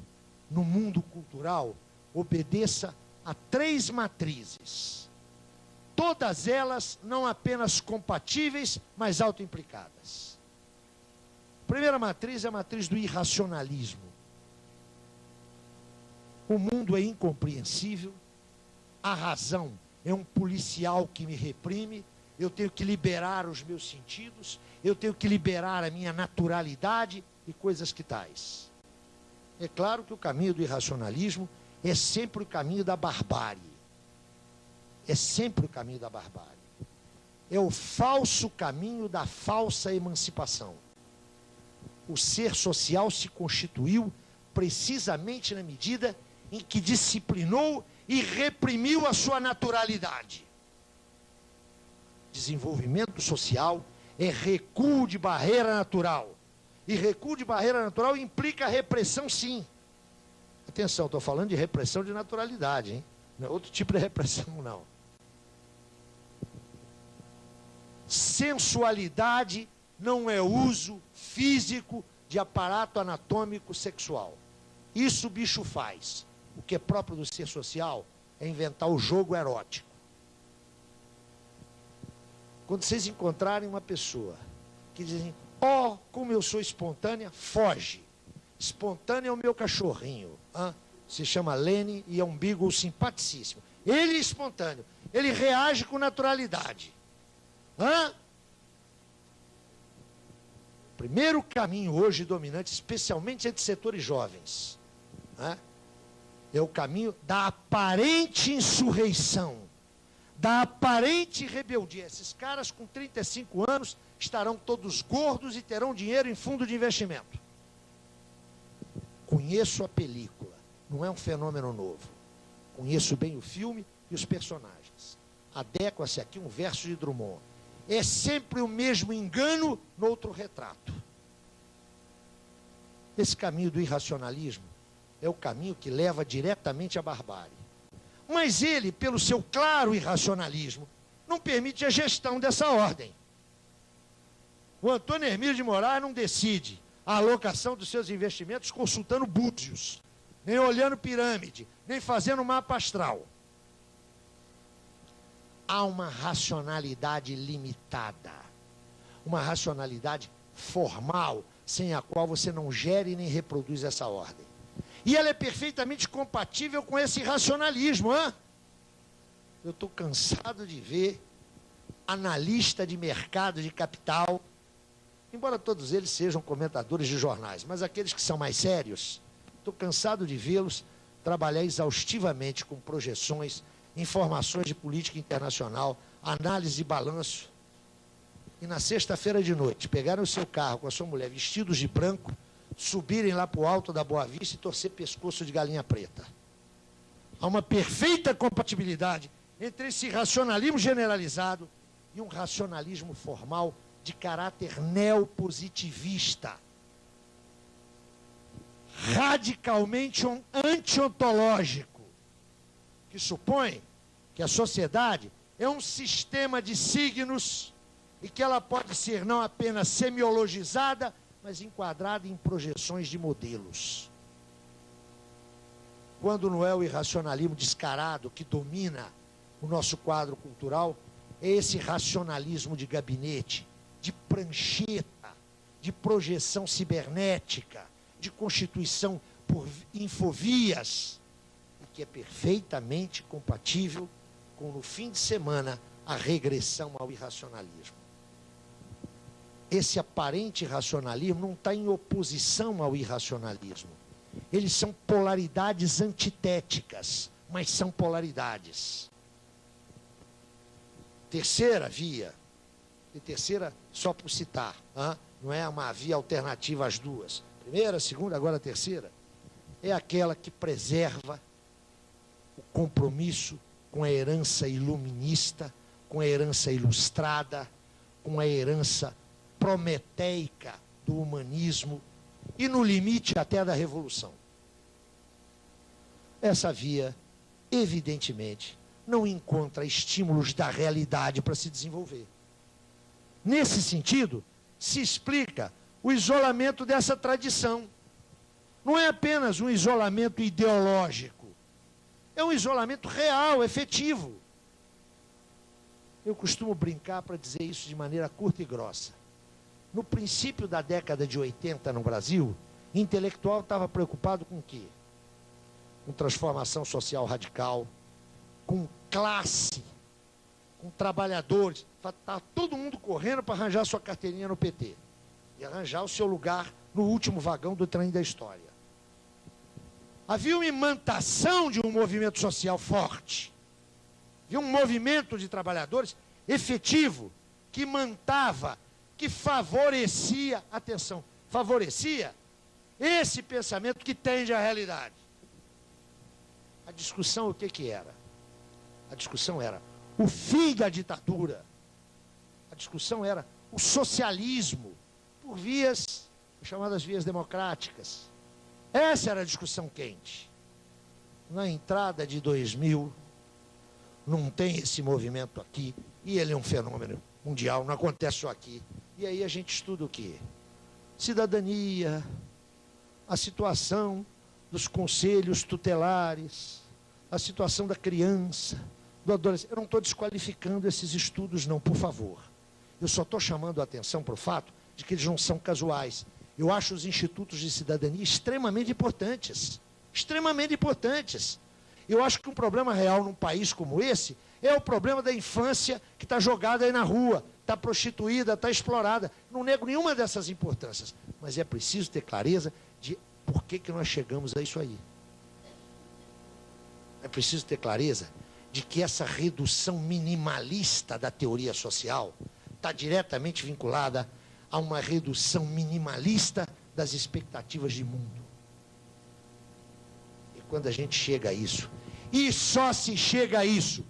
no mundo cultural obedeça a 3 matrizes. Todas elas não apenas compatíveis, mas autoimplicadas. A primeira matriz é a matriz do irracionalismo. O mundo é incompreensível, a razão é um policial que me reprime, eu tenho que liberar os meus sentidos, eu tenho que liberar a minha naturalidade e coisas que tais. É claro que o caminho do irracionalismo é sempre o caminho da barbárie. É sempre o caminho da barbárie. É o falso caminho da falsa emancipação. O ser social se constituiu precisamente na medida em que disciplinou e reprimiu a sua naturalidade. Desenvolvimento social é recuo de barreira natural. E recuo de barreira natural implica repressão, sim. Atenção, estou falando de repressão de naturalidade, hein? Não é outro tipo de repressão, não. Sensualidade não é uso físico de aparato anatômico sexual. Isso o bicho faz. O que é próprio do ser social é inventar o jogo erótico. Quando vocês encontrarem uma pessoa que dizem, ó, como eu sou espontânea, foge. Espontânea é o meu cachorrinho. Se chama Lene e é um beagle simpaticíssimo. Ele é espontâneo. Ele reage com naturalidade. O primeiro caminho hoje dominante, especialmente entre setores jovens, é o caminho da aparente insurreição, da aparente rebeldia. Esses caras com 35 anos estarão todos gordos e terão dinheiro em fundo de investimento. Conheço a película, não é um fenômeno novo. Conheço bem o filme e os personagens. Adequa-se aqui um verso de Drummond. É sempre o mesmo engano no outro retrato. Esse caminho do irracionalismo é o caminho que leva diretamente à barbárie. Mas ele, pelo seu claro irracionalismo, não permite a gestão dessa ordem. O Antônio Hermílio de Moraes não decide a alocação dos seus investimentos consultando búzios, nem olhando pirâmide, nem fazendo mapa astral. Há uma racionalidade limitada, uma racionalidade formal, sem a qual você não gere nem reproduz essa ordem. E ela é perfeitamente compatível com esse racionalismo. Eu estou cansado de ver analista de mercado de capital, embora todos eles sejam comentadores de jornais, mas aqueles que são mais sérios, estou cansado de vê-los trabalhar exaustivamente com projeções, informações de política internacional, análise de balanço, e na sexta-feira de noite, pegarem o seu carro com a sua mulher vestidos de branco, subirem lá para o alto da Boa Vista e torcer pescoço de galinha preta. Há uma perfeita compatibilidade entre esse racionalismo generalizado e um racionalismo formal de caráter neopositivista, radicalmente antiontológico, que supõe que a sociedade é um sistema de signos e que ela pode ser não apenas semiologizada, mas enquadrada em projeções de modelos. Quando não é o irracionalismo descarado que domina o nosso quadro cultural, é esse racionalismo de gabinete, de prancheta, de projeção cibernética, de constituição por infovias, que é perfeitamente compatível com, no fim de semana, a regressão ao irracionalismo. Esse aparente racionalismo não está em oposição ao irracionalismo. Eles são polaridades antitéticas, mas são polaridades. Terceira via, e terceira só por citar, não é uma via alternativa às duas. Primeira, segunda, agora a terceira, é aquela que preserva o compromisso com a herança iluminista, com a herança ilustrada, com a herança prometeica do humanismo e, no limite, até da revolução. Essa via, evidentemente, não encontra estímulos da realidade para se desenvolver. Nesse sentido, se explica o isolamento dessa tradição. Não é apenas um isolamento ideológico, é um isolamento real, efetivo. Eu costumo brincar para dizer isso de maneira curta e grossa. No princípio da década de 80 no Brasil, intelectual estava preocupado com o quê? Com transformação social radical, com classe, com trabalhadores. Está todo mundo correndo para arranjar sua carteirinha no PT e arranjar o seu lugar no último vagão do trem da história. Havia uma imantação de um movimento social forte. Havia um movimento de trabalhadores efetivo que imantava, que favorecia, atenção, favorecia esse pensamento que tende à realidade. A discussão o que era? A discussão era o fim da ditadura. A discussão era o socialismo por vias, chamadas vias democráticas. Essa era a discussão quente. Na entrada de 2000, não tem esse movimento aqui, e ele é um fenômeno mundial, não acontece só aqui. E aí a gente estuda o quê? Cidadania, a situação dos conselhos tutelares, a situação da criança, do adolescente. Eu não estou desqualificando esses estudos, não, por favor. Eu só estou chamando a atenção para o fato de que eles não são casuais. Eu acho os institutos de cidadania extremamente importantes. Extremamente importantes. Eu acho que um problema real num país como esse é o problema da infância que está jogada aí na rua, está prostituída, está explorada. Não nego nenhuma dessas importâncias, mas é preciso ter clareza de por que nós chegamos a isso aí. É preciso ter clareza de que essa redução minimalista da teoria social está diretamente vinculada a uma redução minimalista das expectativas de mundo. E quando a gente chega a isso, e só se chega a isso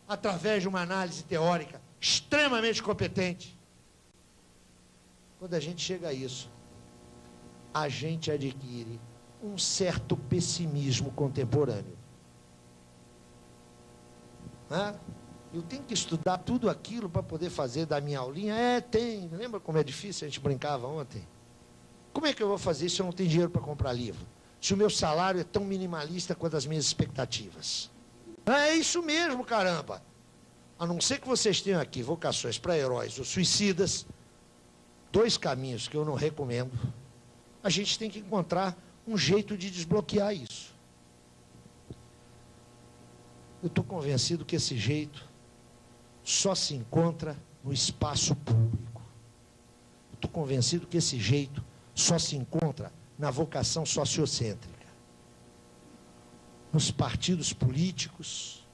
através de uma análise teórica extremamente competente, quando a gente chega a isso, a gente adquire um certo pessimismo contemporâneo. Eu tenho que estudar tudo aquilo para poder fazer da minha aulinha? Tem. Lembra como é difícil? A gente brincava ontem. Como é que eu vou fazer se eu não tenho dinheiro para comprar livro? Se o meu salário é tão minimalista quanto as minhas expectativas? É isso mesmo, caramba. A não ser que vocês tenham aqui vocações para heróis ou suicidas, 2 caminhos que eu não recomendo. A gente tem que encontrar um jeito de desbloquear isso. Eu estou convencido que esse jeito só se encontra no espaço público. Eu estou convencido que esse jeito só se encontra na vocação sociocêntrica. Nos partidos políticos,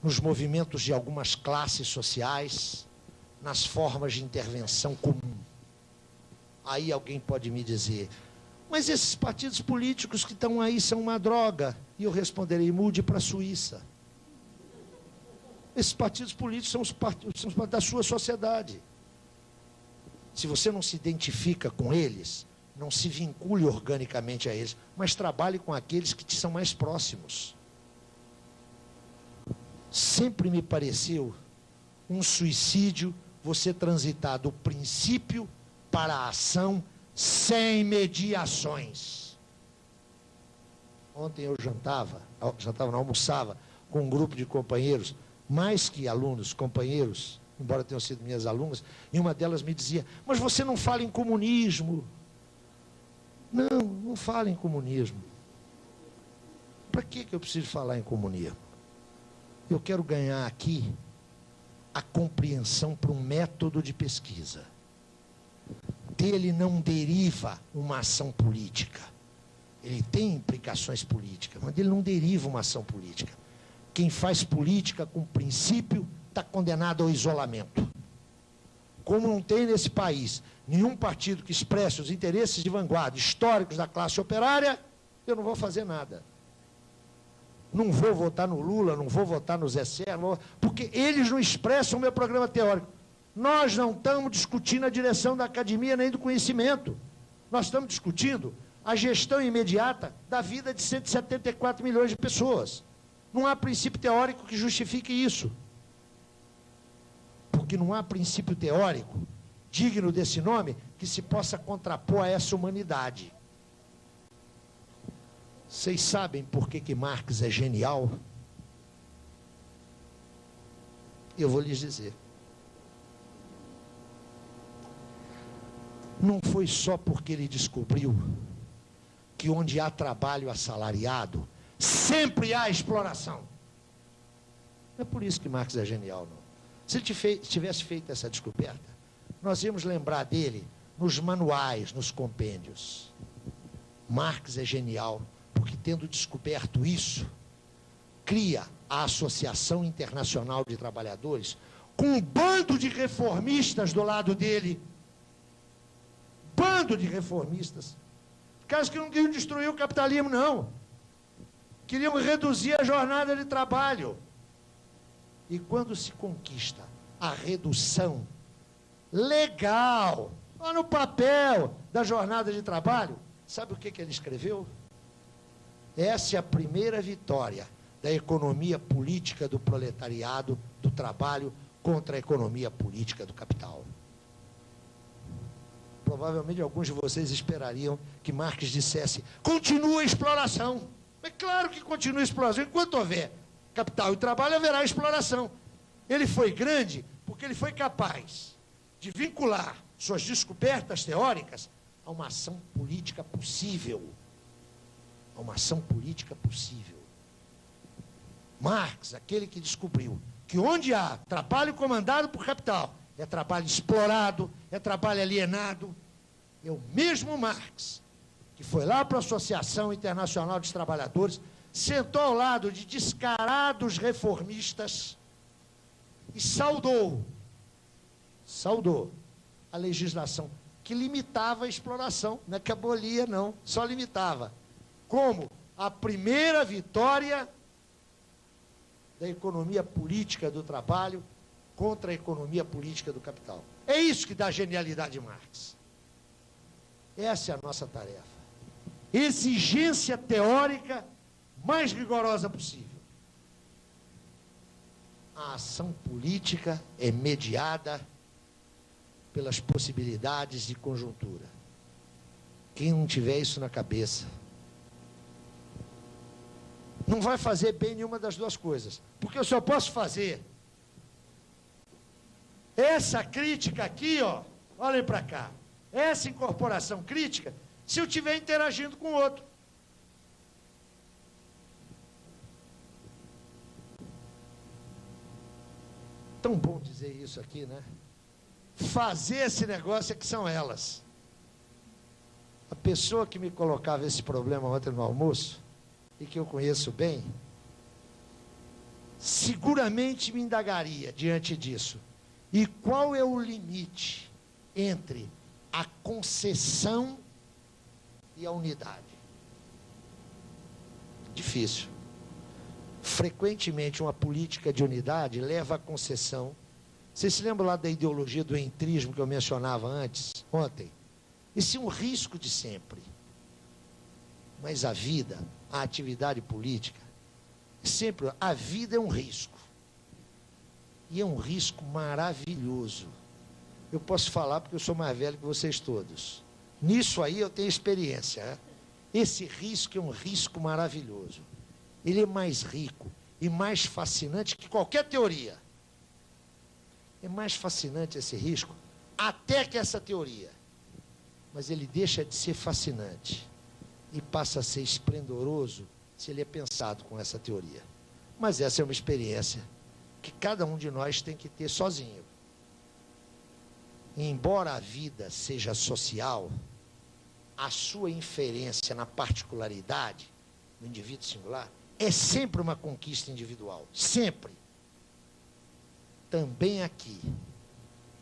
nos movimentos de algumas classes sociais, nas formas de intervenção comum. Aí alguém pode me dizer, mas esses partidos políticos que estão aí são uma droga. E eu responderei, mude para a Suíça. Esses partidos políticos são os partidos da sua sociedade. Se você não se identifica com eles, não se vincule organicamente a eles, mas trabalhe com aqueles que te são mais próximos. Sempre me pareceu um suicídio você transitar do princípio para a ação sem mediações. Ontem eu almoçava com um grupo de companheiros, mais que alunos, companheiros, embora tenham sido minhas alunas, e uma delas me dizia, mas você não fala em comunismo. Não fala em comunismo. Para que eu preciso falar em comunismo? Eu quero ganhar aqui a compreensão para um método de pesquisa. Dele não deriva uma ação política. Ele tem implicações políticas, mas dele não deriva uma ação política. Quem faz política com princípio está condenado ao isolamento. Como não tem nesse país nenhum partido que expresse os interesses de vanguarda históricos da classe operária, eu não vou fazer nada. Não vou votar no Lula, não vou votar no Zé Serra, porque eles não expressam o meu programa teórico. Nós não estamos discutindo a direção da academia nem do conhecimento. Nós estamos discutindo a gestão imediata da vida de 174 milhões de pessoas. Não há princípio teórico que justifique isso. Porque não há princípio teórico digno desse nome que se possa contrapor a essa humanidade. Vocês sabem por que Marx é genial? Eu vou lhes dizer. Não foi só porque ele descobriu que onde há trabalho assalariado, sempre há exploração. Não é por isso que Marx é genial, não. Se ele tivesse feito essa descoberta, nós íamos lembrar dele nos manuais, nos compêndios. Marx é genial porque, tendo descoberto isso, cria a Associação Internacional de Trabalhadores com um bando de reformistas do lado dele. Bando de reformistas. Caras que não queriam destruir o capitalismo, não. Queriam reduzir a jornada de trabalho. E quando se conquista a redução legal, lá no papel da jornada de trabalho, sabe o que ele escreveu? Essa é a primeira vitória da economia política do proletariado, do trabalho, contra a economia política do capital. provavelmente alguns de vocês esperariam que Marx dissesse: continua a exploração. É claro que continua a exploração. Enquanto houver capital e trabalho, haverá exploração. Ele foi grande porque ele foi capaz de vincular suas descobertas teóricas a uma ação política possível. A uma ação política possível. Marx, aquele que descobriu que onde há trabalho comandado por capital, é trabalho explorado, é trabalho alienado. É o mesmo Marx que foi lá para a Associação Internacional dos Trabalhadores, sentou ao lado de descarados reformistas e saudou a legislação que limitava a exploração, não é que abolia não, só limitava, como a primeira vitória da economia política do trabalho contra a economia política do capital. É isso que dá a genialidade de Marx. Essa é a nossa tarefa. Exigência teórica mais rigorosa possível. A ação política é mediada pelas possibilidades de conjuntura. Quem não tiver isso na cabeça não vai fazer bem nenhuma das duas coisas. Porque eu só posso fazer essa crítica aqui, ó, olhem para cá, essa incorporação crítica, se eu estiver interagindo com o outro. Tão bom dizer isso aqui, né? Fazer esse negócio é que são elas. A pessoa que me colocava esse problema ontem no almoço, e que eu conheço bem, seguramente me indagaria diante disso. E qual é o limite entre a concessão e a unidade? Difícil. Frequentemente, uma política de unidade leva à concessão. Vocês se lembram lá da ideologia do entrismo que eu mencionava ontem? Esse é um risco de sempre. Mas a vida, a atividade política, sempre, a vida é um risco. E é um risco maravilhoso. Eu posso falar porque eu sou mais velho que vocês todos. Nisso aí eu tenho experiência. Né? Esse risco é um risco maravilhoso. Ele é mais rico e mais fascinante que qualquer teoria. É mais fascinante esse risco até que essa teoria. Mas ele deixa de ser fascinante e passa a ser esplendoroso se ele é pensado com essa teoria. Mas essa é uma experiência que cada um de nós tem que ter sozinho. E embora a vida seja social, a sua inferência na particularidade do indivíduo singular é sempre uma conquista individual, sempre. Também aqui,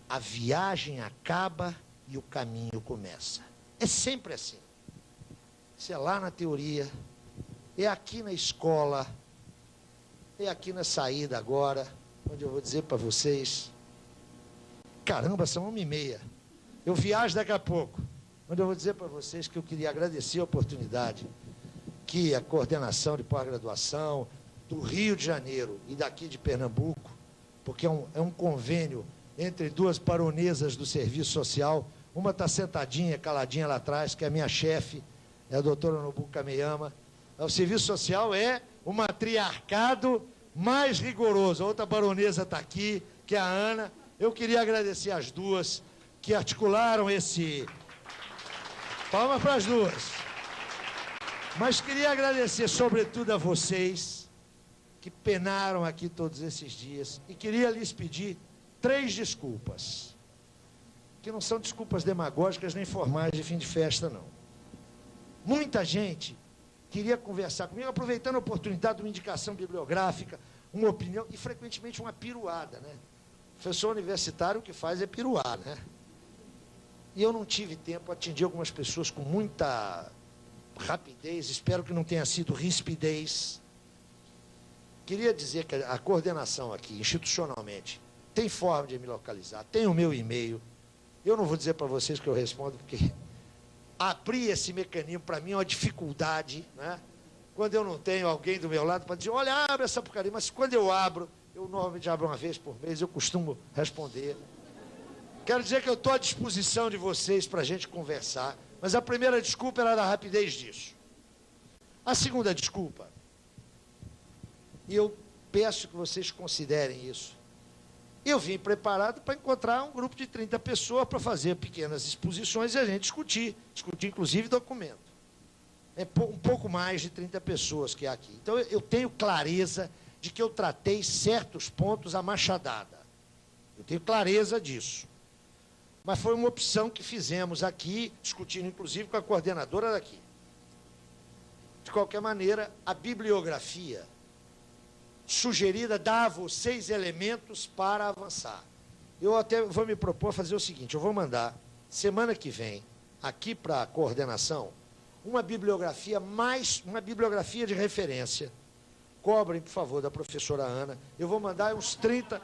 a viagem acaba e o caminho começa. É sempre assim. Isso é lá na teoria, é aqui na escola, é aqui na saída agora, onde eu vou dizer para vocês, caramba, são 1h30, eu viajo daqui a pouco, onde eu vou dizer para vocês que eu queria agradecer a oportunidade que a coordenação de pós-graduação do Rio de Janeiro e daqui de Pernambuco, porque é um convênio entre duas baronesas do serviço social, uma está sentadinha, caladinha lá atrás, que é a minha chefe, é a doutora Nobuko Kameyama. O serviço social é o matriarcado mais rigoroso. A outra baronesa está aqui, que é a Ana. Eu queria agradecer as duas que articularam esse... Palmas para as duas. Mas queria agradecer, sobretudo, a vocês que penaram aqui todos esses dias. E queria lhes pedir 3 desculpas. Que não são desculpas demagógicas nem formais de fim de festa, não. Muita gente queria conversar comigo, aproveitando a oportunidade de uma indicação bibliográfica, uma opinião, e frequentemente uma piruada, né? O professor universitário o que faz é piruar, né? E eu não tive tempo, atendi algumas pessoas com muita rapidez, espero que não tenha sido rispidez. Queria dizer que a coordenação aqui, institucionalmente, tem forma de me localizar, tem o meu e-mail. Eu não vou dizer para vocês que eu respondo, porque abrir esse mecanismo, para mim, é uma dificuldade, né? Quando eu não tenho alguém do meu lado para dizer, olha, abre essa porcaria, mas quando eu abro, eu normalmente abro uma vez por mês, eu costumo responder. Quero dizer que eu estou à disposição de vocês para a gente conversar, mas a primeira desculpa era da rapidez disso. A segunda desculpa, e eu peço que vocês considerem isso, eu vim preparado para encontrar um grupo de 30 pessoas para fazer pequenas exposições e a gente discutir inclusive documento. É um pouco mais de 30 pessoas que há aqui. Então eu tenho clareza de que eu tratei certos pontos à machadada. Eu tenho clareza disso. Mas foi uma opção que fizemos aqui, discutindo inclusive com a coordenadora daqui. De qualquer maneira, a bibliografia sugerida dá a vocês elementos para avançar. Eu até vou me propor fazer o seguinte, eu vou mandar, semana que vem, aqui para a coordenação, uma bibliografia de referência. Cobrem, por favor, da professora Ana. Eu vou mandar uns 30...